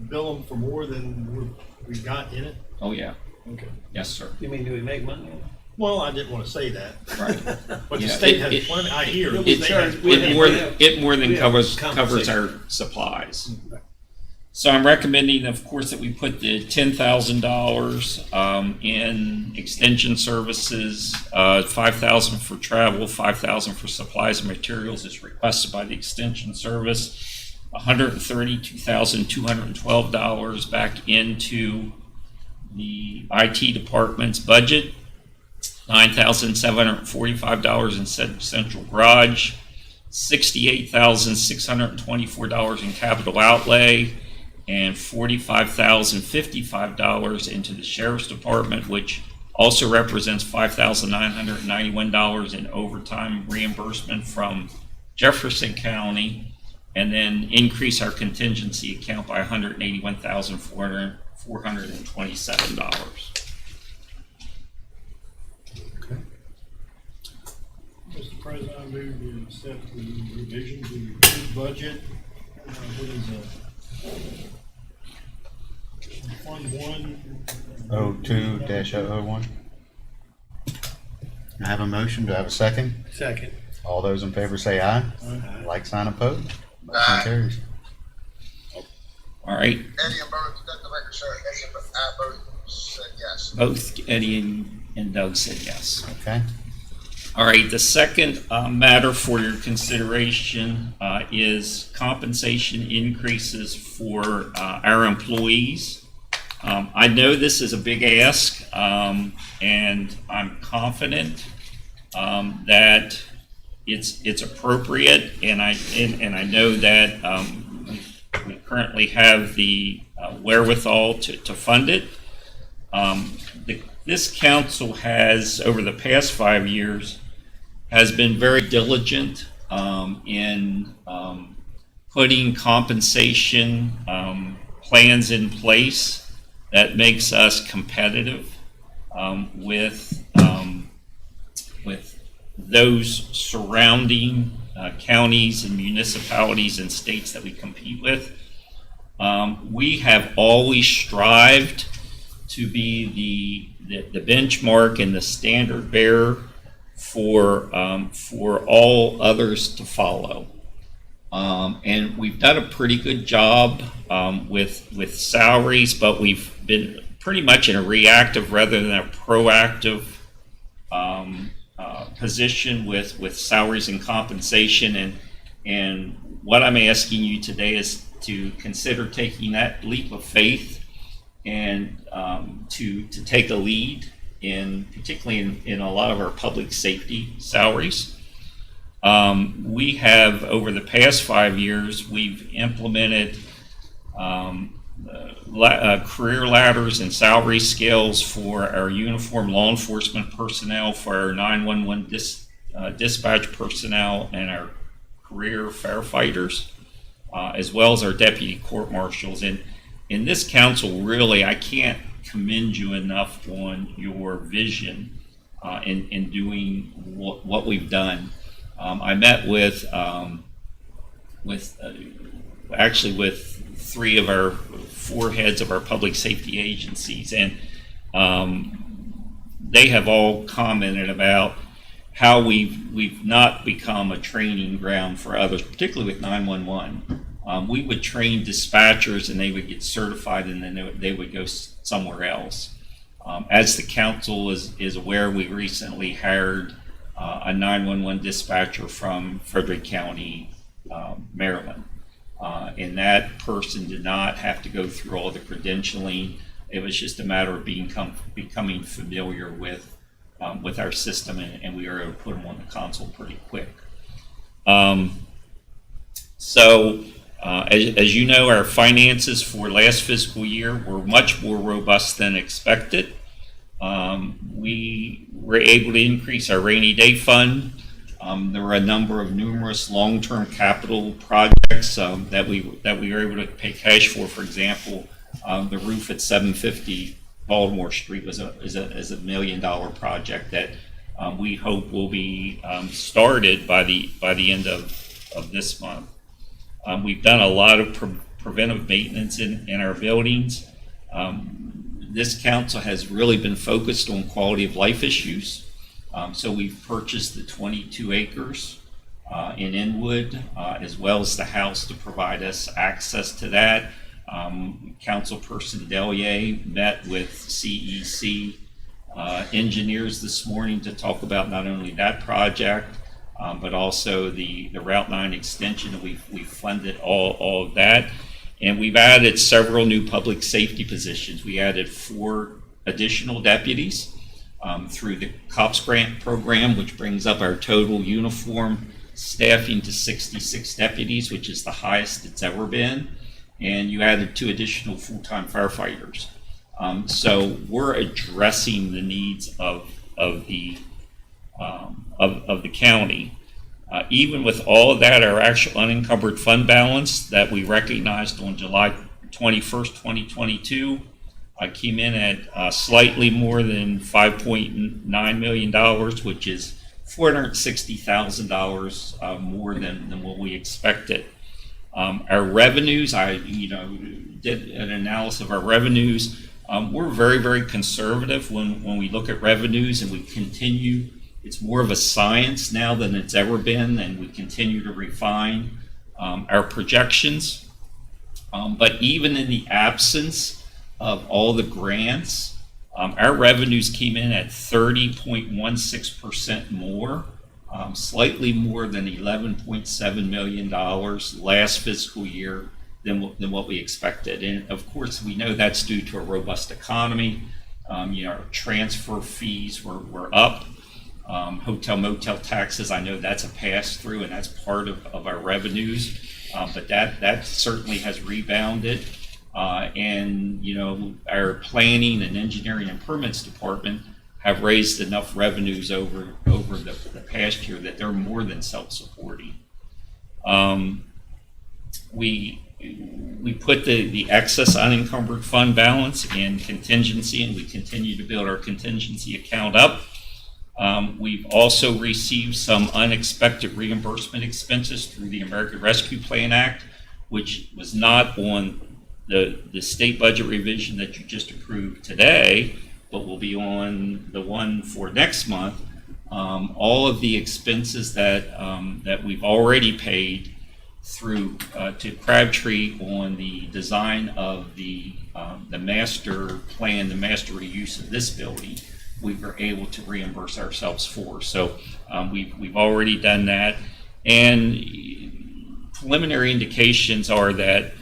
bill them for more than we got in it. Oh, yeah. Okay. Yes, sir. You mean, do we make money? Well, I didn't want to say that. Right. But the Yeah, state it- has plenty, I hear. it- the it- state has we plenty. have- It more than we have covers compensation. our supplies. So I'm recommending, of course, that we put the $10,000 in extension services, $5,000 for travel, $5,000 for supplies and materials as requested by the extension service, $132,212 back into the IT department's budget, $9,745 in central garage, $68,624 in capital outlay, and $45,055 into the sheriff's department, which also represents $5,991 in overtime reimbursement from Jefferson County, and then increase our contingency account by $181,427. Mr. President, I move to accept the revision to the budget. What is that? Fund 02-001. I have a motion. Do I have a second? Second. All those in favor say aye. Like sign opposed. Motion carries. All right, Eddie and Bert, let the record show, Eddie and I both said yes. both Eddie and Doug said yes. Okay. All right, the second matter for your consideration is compensation increases for our employees. I know this is a big ask, and I'm confident that it's appropriate, and I know that we currently have the wherewithal to fund it. This council has, over the past 5 years, has been very diligent in putting compensation plans in place that makes us competitive with those surrounding counties and municipalities and states that we compete with. We have always strived to be the benchmark and the standard bearer for all others to follow. And we've done a pretty good job with salaries, but we've been pretty much in a reactive rather than a proactive position with salaries and compensation. And what I'm asking you today is to consider taking that leap of faith and to take a lead particularly in a lot of our public safety salaries. We have, over the past 5 years, we've implemented career ladders and salary scales for our uniformed law enforcement personnel, for our 911 dispatch personnel, and our career firefighters, as well as our deputy court marshals. And in this council, really, I can't commend you enough on your vision in doing what we've done. I met with 3 of our 4 heads of our public safety agencies, and they have all commented about how we've not become a training ground for others, particularly with 911. We would train dispatchers and they would get certified, and then they would go somewhere else. As the council is aware, we recently hired a 911 dispatcher from Frederick County, Maryland. And that person did not have to go through all the credentialing. It was just a matter of becoming familiar with our system, and we were able to put them on the console pretty quick. As you know, our finances for last fiscal year were much more robust than expected. We were able to increase our rainy day fund. There were a number of numerous long-term capital projects that we were able to pay cash for. For example, the roof at 750 Baltimore Street is a $1 million project that we hope will be started by the end of this month. We've done a lot of preventive maintenance in our buildings. This council has really been focused on quality of life issues. So we've purchased the 22 acres in Inwood, as well as the house to provide us access to that. Councilperson Delier met with CEC engineers this morning to talk about not only that project, but also the Route 9 extension. We've funded all of that. And we've added several new public safety positions. We added 4 additional deputies through the COPS grant program, which brings up our total uniform staffing to 66 deputies, which is the highest it's ever been. And you added 2 additional full-time firefighters. So we're addressing the needs of the county. Even with all of that, our actual unencumbered fund balance that we recognized on July 21st, 2022, came in at slightly more than $5.9 million, which is $460,000 more than what we expected. Our revenues, I did an analysis of our revenues. We're very, very conservative when we look at revenues, and we continue. It's more of a science now than it's ever been, and we continue to refine our projections. But even in the absence of all the grants, our revenues came in at 30.16% more, slightly more than $11.7 million last fiscal year than what we expected. And of course, we know that's due to a robust economy. Our transfer fees were up. Hotel motel taxes, I know that's a pass through and that's part of our revenues, but that certainly has rebounded. And our planning and engineering and permits department have raised enough revenues over the past year that they're more than self-supporting. We put the excess unencumbered fund balance in contingency, and we continue to build our contingency account up. We've also received some unexpected reimbursement expenses through the American Rescue Plan Act, which was not on the state budget revision that you just approved today, but will be on the one for next month. All of the expenses that we've already paid through to Crabtree on the design of the master plan, the master reuse of this building, we were able to reimburse ourselves for. So we've already done that, and preliminary indications are that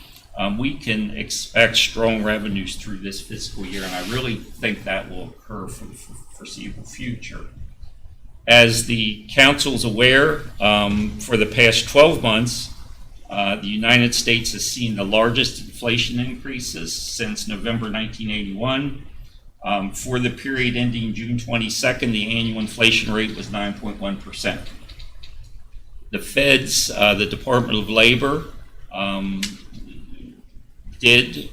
we can expect strong revenues through this fiscal year, and I really think that will occur for the foreseeable future. As the council's aware, for the past 12 months, the United States has seen the largest inflation increases since November 1981. For the period ending June 22nd, the annual inflation rate was 9.1%. The Fed's, the Department of Labor, did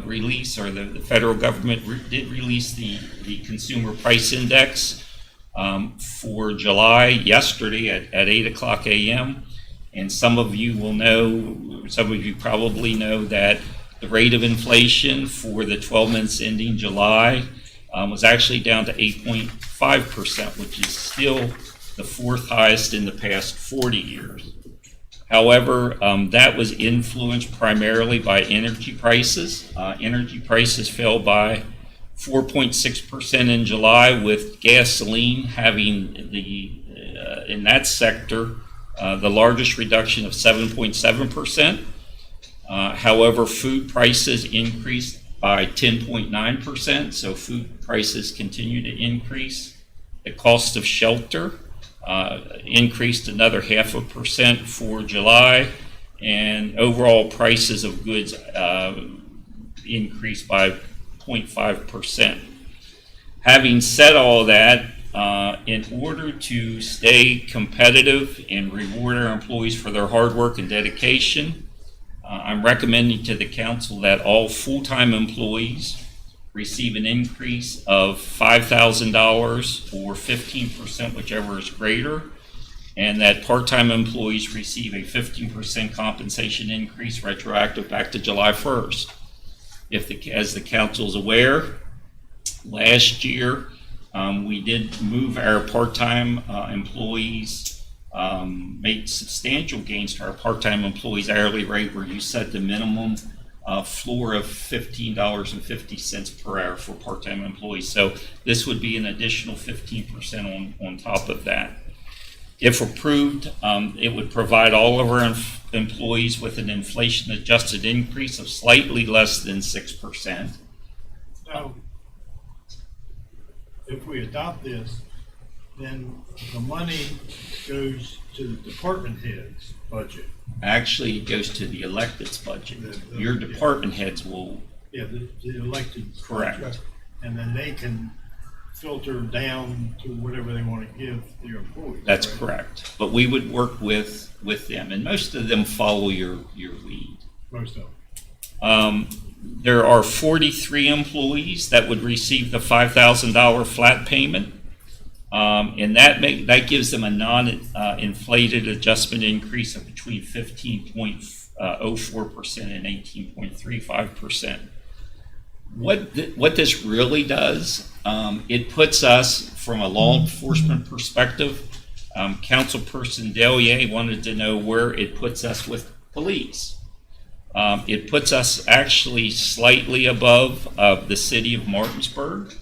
release, or the federal government did release the Consumer Price Index for July yesterday at 8 o'clock a.m. And some of you probably know that the rate of inflation for the 12 months ending July was actually down to 8.5%, which is still the fourth highest in the past 40 years. However, that was influenced primarily by energy prices. Energy prices fell by 4.6% in July, with gasoline having in that sector the largest reduction of 7.7%. However, food prices increased by 10.9%, so food prices continue to increase. The cost of shelter increased another 0.5% for July, and overall prices of goods increased by 0.5%. Having said all that, in order to stay competitive and reward our employees for their hard work and dedication, I'm recommending to the council that all full-time employees receive an increase of $5,000 or 15%, whichever is greater, and that part-time employees receive a 15% compensation increase retroactive back to July 1st. As the council is aware, last year we did move our part-time employees, made substantial gains to our part-time employees' hourly rate, where you set the minimum floor of $15.50 per hour for part-time employees. So this would be an additional 15% on top of that. If approved, it would provide all of our employees with an inflation-adjusted increase of slightly less than 6%. Now, if we adopt this, then the money goes to the department head's budget. Actually, it goes to the elected's budget. Your department heads will. Yeah, the elected. Correct. And then they can filter down to whatever they want to give their employees. That's right? correct. But we would work with them, and most of them follow your lead. Most of them. There are 43 employees that would receive the $5,000 flat payment. And that gives them a non-inflated adjustment increase of between 15.04% and 18.35%. What this really does, it puts us, from a law enforcement perspective, Councilperson Delier wanted to know where it puts us with police. It puts us actually slightly above the city of Martinsburg.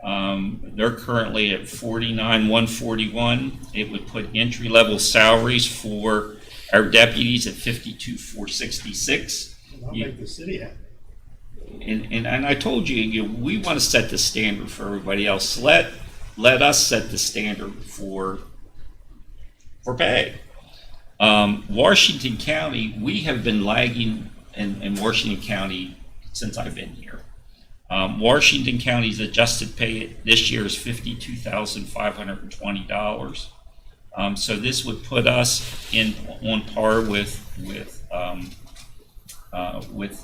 They're currently at $49,141. It would put entry-level salaries for Our deputies at 52,466. I'll make the city happy. And I told you, we want to set the standard for everybody else. Let us set the standard for pay. Washington County, we have been lagging in Washington County since I've been here. Washington County's adjusted pay this year is $52,520. So this would put us on par with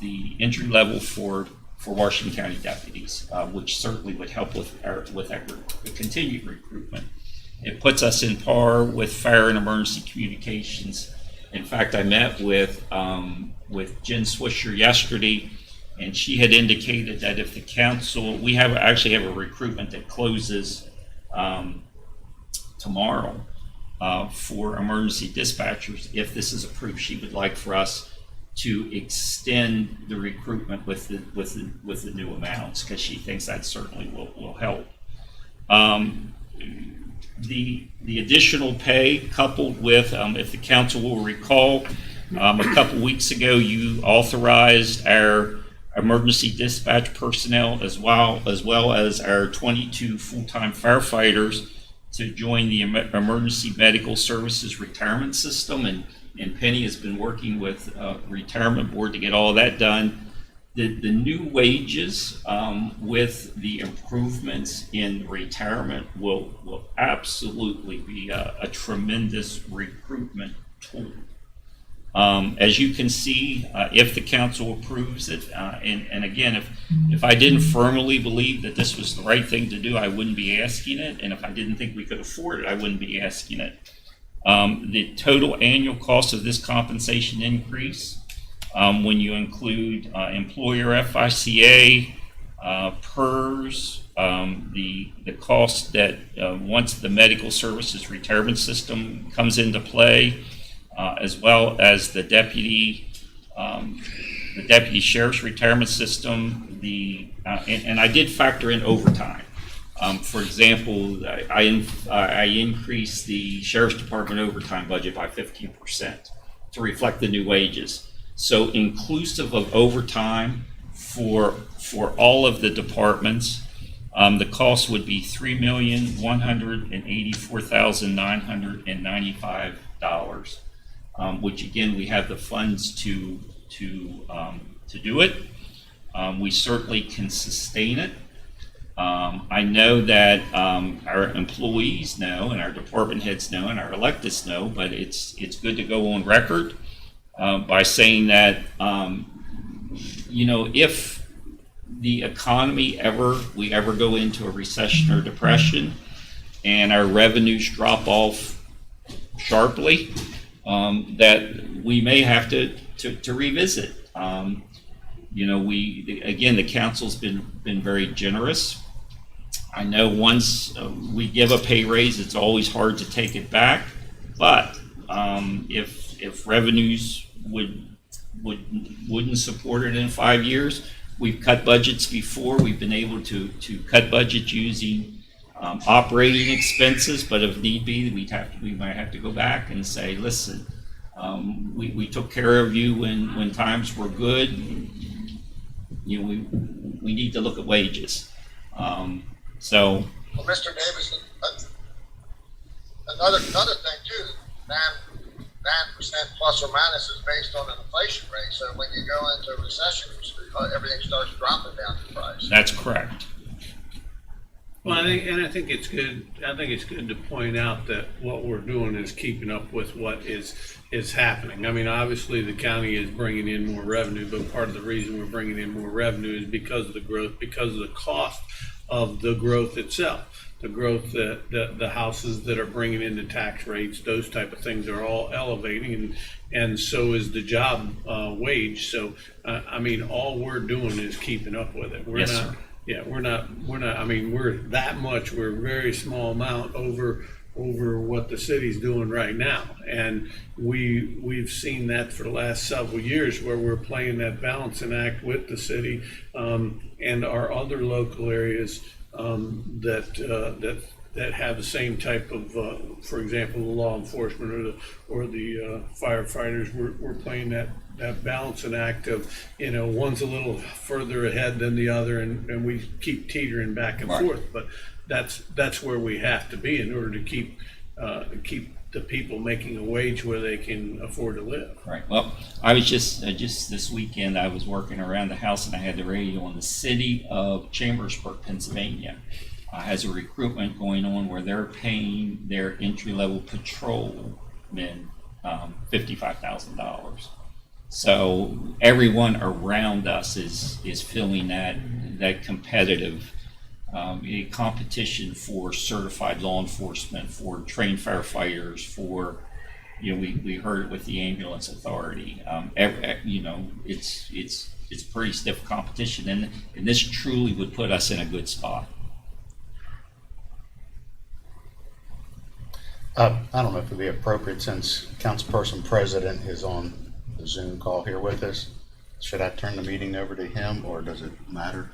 the entry level for Washington County deputies, which certainly would help with our continued recruitment. It puts us in par with fire and emergency communications. In fact, I met with Jen Swisher yesterday, and she had indicated that if the council, we actually have a recruitment that closes tomorrow for emergency dispatchers. If this is approved, she would like for us to extend the recruitment with the new amounts, because she thinks that certainly will help. The additional pay, coupled with, if the council will recall, a couple weeks ago, you authorized our emergency dispatch personnel as well as our 22 full-time firefighters to join the emergency medical services retirement system, and Penny has been working with retirement board to get all of that done. The new wages with the improvements in retirement will absolutely be a tremendous recruitment tool. As you can see, if the council approves it, and again, if I didn't firmly believe that this was the right thing to do, I wouldn't be asking it. And if I didn't think we could afford it, I wouldn't be asking it. The total annual cost of this compensation increase, when you include employer FICA, PERS, the cost that once the medical services retirement system comes into play, as well as the deputy sheriff's retirement system, and I did factor in overtime. For example, I increased the sheriff's department overtime budget by 15% to reflect the new wages. So inclusive of overtime for all of the departments, the cost would be $3,184,995, which again, we have the funds to do it. We certainly can sustain it. I know that our employees know, and our department heads know, and our electeds know, but it's good to go on record by saying that, if the economy we ever go into a recession or depression and our revenues drop off sharply, that we may have to revisit. The council's been very generous. I know once we give a pay raise, it's always hard to take it back. But if revenues wouldn't support it in 5 years, we've cut budgets before. We've been able to cut budgets using operating expenses. But if need be, we might have to go back and say, listen, we took care of you when times were good. We need to look at wages. Well, Mr. Davis, another thing too, 9% plus or minus is based on an inflation rate. So when you go into a recession, everything starts dropping down in price. That's correct. Well, I think it's good. I think it's good to point out that what we're doing is keeping up with what is happening. I mean, obviously the county is bringing in more revenue, but part of the reason we're bringing in more revenue is because of the growth, because of the cost of the growth itself. The growth that the houses that are bringing in the tax rates, those type of things are all elevating, and so is the job wage. So all we're doing is keeping up with it. We're not. Yeah, we're not, I mean, we're that much, we're a very small amount over what the city's doing right now. And we've seen that for the last several years, where we're playing that balancing act with the city and our other local areas that that have the same type of, for example, the law enforcement or the firefighters. We're playing that balancing act of, one's a little further ahead than the other, and we keep teetering back and Right. forth. But that's where we have to be in order to keep the people making a wage where they can afford to live. Right. Well, I was just this weekend, I was working around the house and I had the radio on. The city of Chambersburg, Pennsylvania, has a recruitment going on where they're paying their entry-level patrolmen $55,000. So everyone around us is feeling that competitive a competition for certified law enforcement, for trained firefighters, for, we heard it with the ambulance authority. It's pretty stiff competition, and this truly would put us in a good spot. I don't know if it'd be appropriate, since Councilperson President is on the Zoom call here with us. Should I turn the meeting over to him, or does it matter?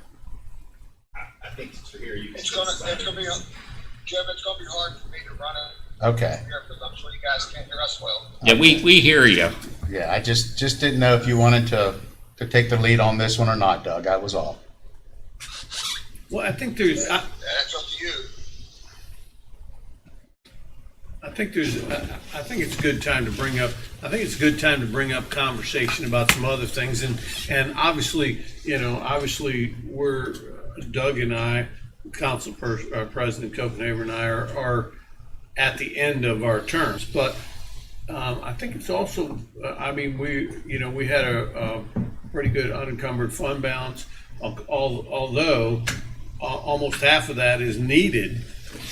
I think to hear you. It's gonna be, Jim, it's gonna be hard for me to run it Okay. here, because I'm sure you guys can't hear us well. Yeah, we hear you. Yeah, I just didn't know if you wanted to take the lead on this one or not, Doug. That was all. Well, I think there's, Yeah, that's up to you. I think it's a good time to bring up. I think it's a good time to bring up conversation about some other things, and obviously, we're Doug and I, President Copenhaver and I are at the end of our terms, but I think it's also. We had a pretty good unencumbered fund balance, although almost half of that is needed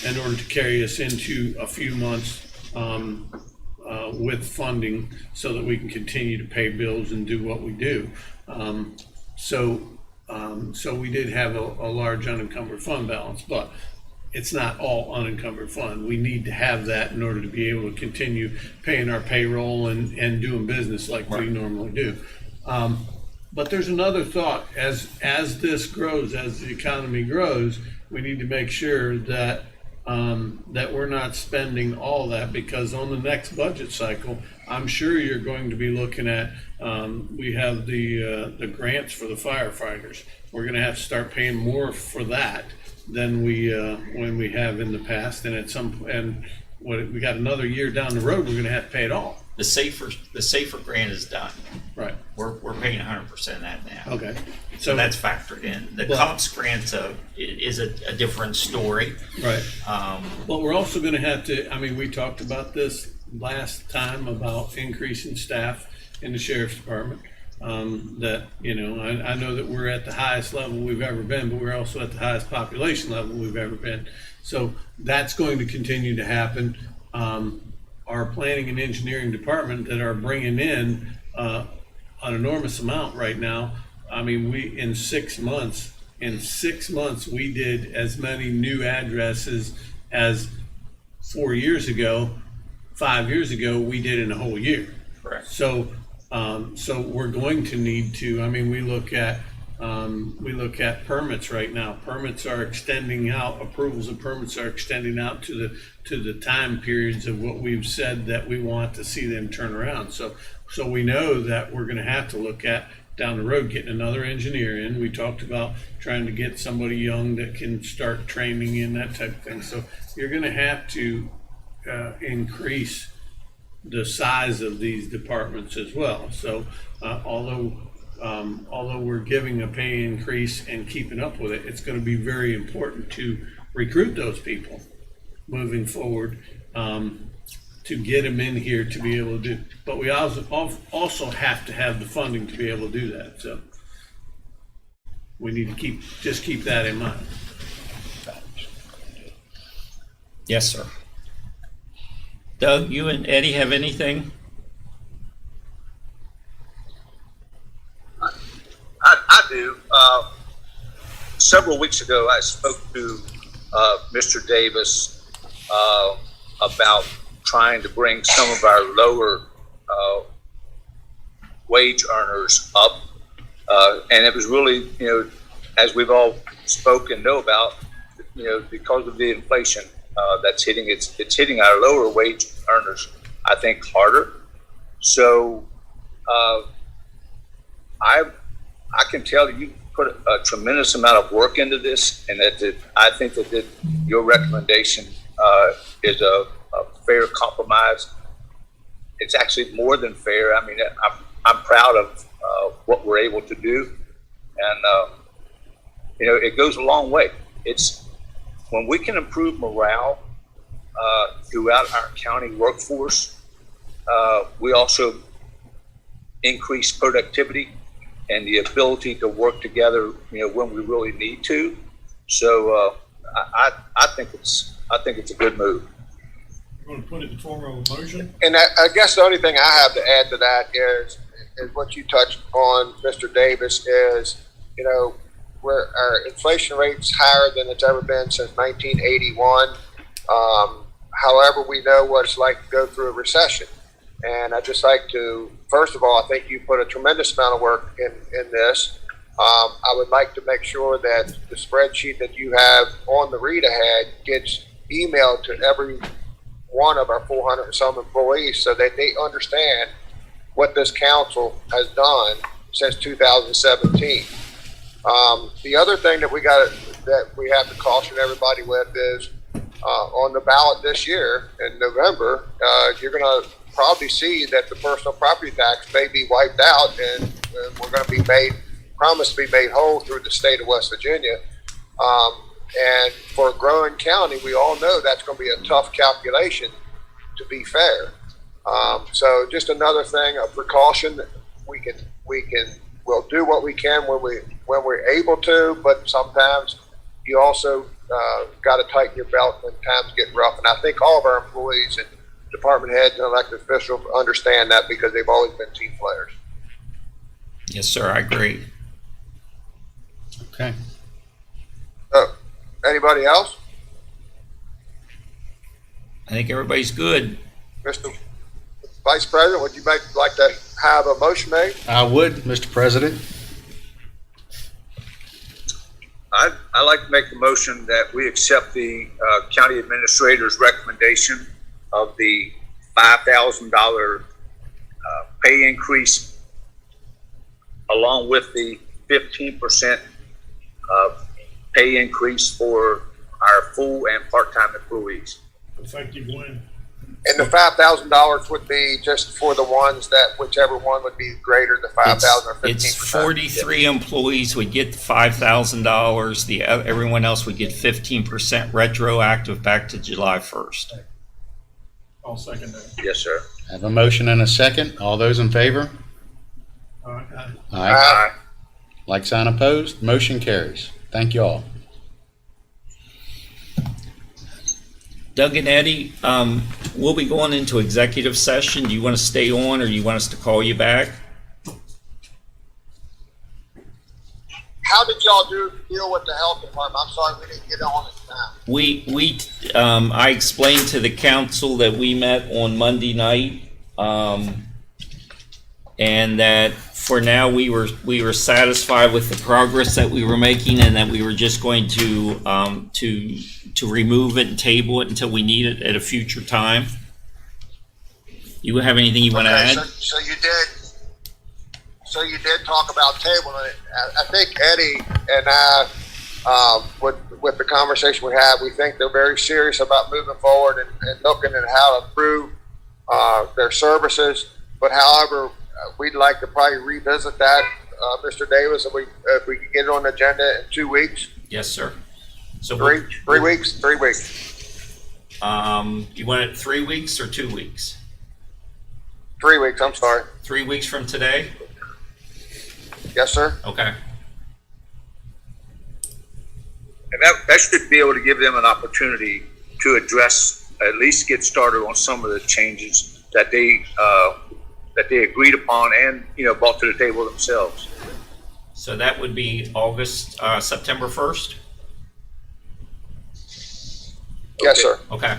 in order to carry us into a few months with funding so that we can continue to pay bills and do what we do. So we did have a large unencumbered fund balance, but it's not all unencumbered fund. We need to have that in order to be able to continue paying our payroll and doing business like we normally do. But there's another thought. As this grows, as the economy grows, we need to make sure that we're not spending all that, because on the next budget cycle, I'm sure you're going to be looking at, we have the grants for the firefighters. We're going to have to start paying more for that than when we have in the past, and we got another year down the road, we're going to have to pay it all. The safer grant is done. Right. We're paying 100% of that now. Okay. So that's factored in. The COPS grant is a different story. Right. But we're also going to have to, we talked about this last time about increasing staff in the sheriff's department. I know that we're at the highest level we've ever been, but we're also at the highest population level we've ever been. So that's going to continue to happen. Our planning and engineering department that are bringing in an enormous amount right now. In 6 months, we did as many new addresses as 4 years ago, 5 years ago, we did in a whole year. Correct. So we're going to need to, we look at permits right now. Permits are extending out, approvals of permits are extending out to the time periods of what we've said that we want to see them turn around. So we know that we're gonna have to look at down the road, getting another engineer in. We talked about trying to get somebody young that can start training in that type of thing. So you're gonna have to increase the size of these departments as well. So although we're giving a pay increase and keeping up with it, it's going to be very important to recruit those people moving forward, to get them in here to be able to do. But we also have to have the funding to be able to do that. So we need to keep that in mind. Yes, sir. Doug, you and Eddie have anything? I do. Several weeks ago, I spoke to Mr. Davis about trying to bring some of our lower wage earners up. And it was really, as we've all spoken, know about, because of the inflation, that's hitting it's hitting our lower wage earners, I think, harder. So I can tell you put a tremendous amount of work into this, and I think that your recommendation is a fair compromise. It's actually more than fair. I mean, I'm proud of what we're able to do, and it goes a long way. It's when we can improve morale throughout our county workforce, we also increase productivity and the ability to work together, when we really need to. So I think it's a good move. You want to put it in the form of a motion? And I guess the only thing I have to add to that is what you touched on, Mr. Davis, is, where our inflation rate's higher than it's ever been since 1981. However, we know what it's like to go through a recession. And I'd just like to, first of all, I think you put a tremendous amount of work in this. I would like to make sure that the spreadsheet that you have on the read ahead gets emailed to every one of our 400 and some employees so that they understand what this council has done since 2017. The other thing that we have to caution everybody with is on the ballot this year in November, you're going to probably see that the personal property tax may be wiped out, and we're going to be promised to be made whole through the state of West Virginia. And for a growing county, we all know that's going to be a tough calculation, to be fair. So just another thing, a precaution. We'll do what we can when we're able to, but sometimes you also got to tighten your belt when times get rough. And I think all of our employees and department heads and elected officials understand that because they've always been team players. Yes, sir, I agree. Okay. So, anybody else? I think everybody's good. Mr. Vice President, would you like to have a motion made? I would, Mr. President. I'd like to make the motion that we accept the county administrator's recommendation of the $5,000 pay increase, along with the 15% pay increase for our full and part-time employees. Effective when? And the $5,000 would be just for the ones that, whichever one would be greater, the 5,000 or 15%. It's 43 employees would get $5,000. Everyone else would get 15% retroactive back to July 1st. I'll second that. Yes, sir. I have a motion and a second. All those in favor? All right. Aye. Like sign opposed, motion carries. Thank you all. Doug and Eddie, we'll be going into executive session. Do you want to stay on, or do you want us to call you back? How did y'all deal with the health department? I'm sorry we didn't get on it now. I explained to the council that we met on Monday night, and that for now we were satisfied with the progress that we were making, and that we were just going to remove it and table it until we need it at a future time. You have anything you want to add? So you did talk about tabling it. I think Eddie and I, with the conversation we had, we think they're very serious about moving forward and looking at how to improve their services. But however, we'd like to probably revisit that, Mr. Davis, if we could get it on the agenda in 2 weeks. Yes, sir. So 3 weeks. 3 weeks. You want it 3 weeks or 2 weeks? 3 weeks. I'm sorry. 3 weeks from today? Yes, sir. Okay. And that should be able to give them an opportunity to address, at least get started on some of the changes that they agreed upon and brought to the table themselves. So that would be September 1st? Yes, sir. Okay.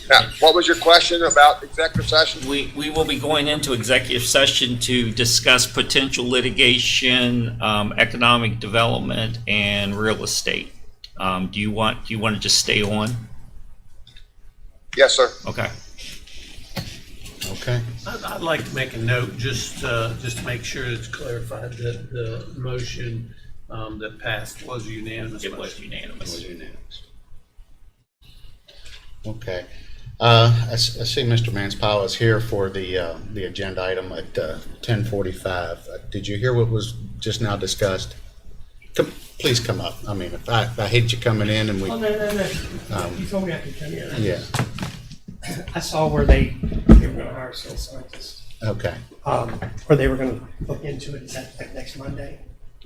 Now, what was your question about executive session? We will be going into executive session to discuss potential litigation, economic development, and real estate. Do you want to just stay on? Yes, sir. Okay. Okay. I'd like to make a note, just to make sure it's clarified that the motion that passed was unanimous. It was unanimous. Was unanimous. Okay. I see Mr. Manspower is here for the agenda item at 10:45. Did you hear what was just now discussed? Please come up. I mean, if I hate you coming in and we, Oh, no. You told me I could come in. yeah, I saw where they were gonna hire a sales scientist, okay. or they were gonna look into it. Is that like next Monday?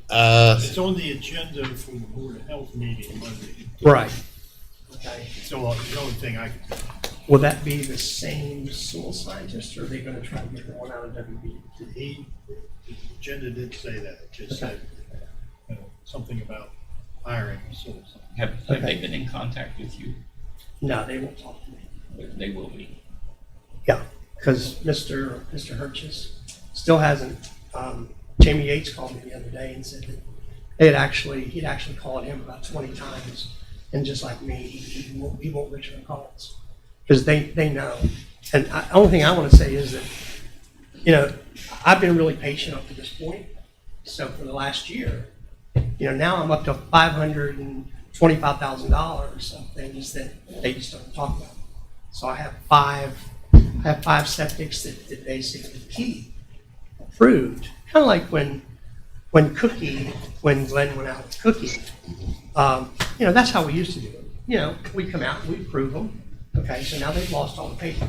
It's on the agenda for the Board of Health meeting Monday. Right. Okay. So the only thing I can, Will that be the same soil scientist, or are they gonna try to get one out of WB? the agenda did say that, it just said, something about hiring a soil scientist. Have they been in contact with you? No, they won't talk to me. They will be. Yeah, because Mr. Hirches still hasn't, Jamie Yates called me the other day and said that he'd actually called him about 20 times, and just like me, he won't return calls. Because they know. And the only thing I want to say is that, I've been really patient up to this point. So for the last year, now I'm up to $525,000 of things that they just don't talk about. So I have five septics that basically keep approved. Kind of like when Glenn went out with Cookie. That's how we used to do it. We come out and we approve them. Okay, so now they've lost all the paper.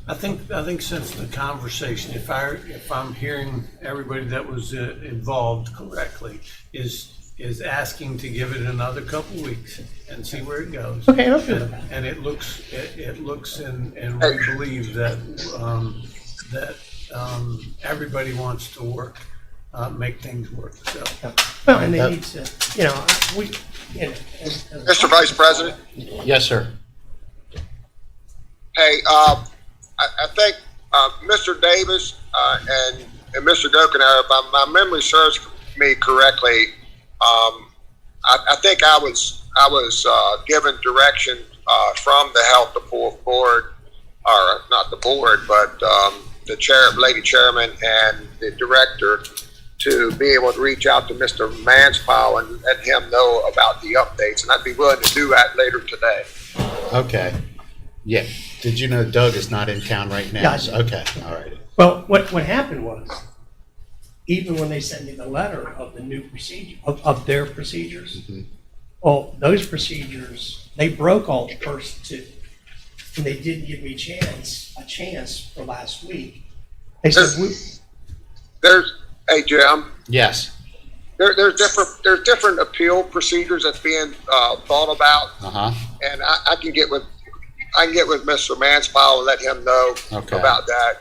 I think since the conversation, if I'm hearing everybody that was involved correctly, is asking to give it another couple weeks and see where it goes. Okay, I'm good with that. And it looks and we believe that everybody wants to work, make things work. So Well, and they need to, Mr. Vice President? Yes, sir. Hey, I think Mr. Davis and Mr. Gokenhour, if my memory serves me correctly, I think I was given direction from the health board, or not the board, but the lady chairman and the director, to be able to reach out to Mr. Manspower and let him know about the updates, and I'd be willing to do that later today. Okay. Yeah. Did you know Doug is not in town right now? Gotcha. Okay. All right. Well, what happened was, even when they sent me the letter of the new procedure, of their procedures, well, those procedures, they broke all the first two. And they didn't give me a chance for last week. They said, Hey, Jim, Yes. there's different appeal procedures that's being thought about, Uh-huh. and I can get with Mr. Manspower and let him know Okay. about that.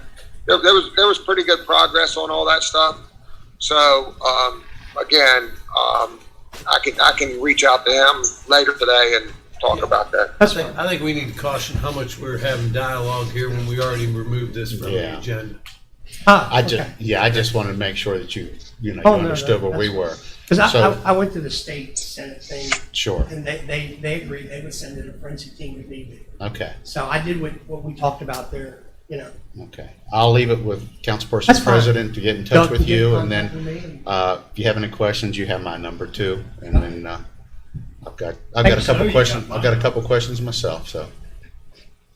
There was pretty good progress on all that stuff. So again, I can reach out to him later today and talk about that. that's I fine. think we need to caution how much we're having dialogue here when we already removed this from the Yeah. agenda. I just wanted to make sure that you understood where we were. Because So- I went to the state Senate thing, Sure. and they agreed they would send it a forensic team if needed. Okay. So I did what we talked about there, Okay. I'll leave it with Councilperson That's fine. President to get in touch Doug with can get you, in and contact then with me. if you have any questions, you have my number too. And then I've got a Thanks. couple you questions. got I've got a mine. couple questions myself. So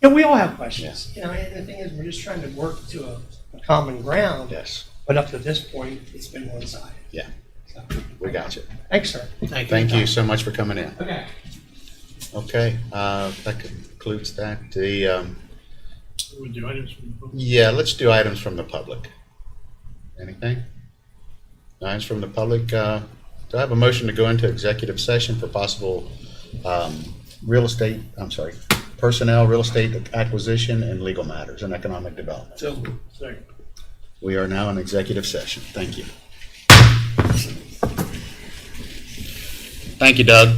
We all have questions, and the thing is, we're just trying to work to a common ground. yes, But up to this point, it's been one-sided. yeah, So, we got you. thanks, sir. Thank you so much for coming in. Okay. Okay, that concludes that. We'll do items from the book. Yeah, let's do items from the public. Anything? Items from the public. Do I have a motion to go into executive session for possible personnel, real estate acquisition, and legal matters and economic development? So Second. We are now in executive session. Thank you. Thank you, Doug.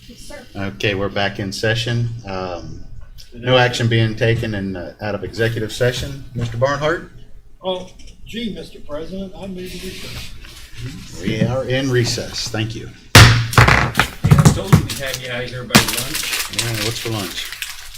Yes, sir. Okay, we're back in session. No action being taken out of executive session. Mr. Barnhart, Oh, gee, Mr. President, I made the recess. we are in recess. Thank you. I told you we'd have you out here by lunch. Yeah, what's for lunch?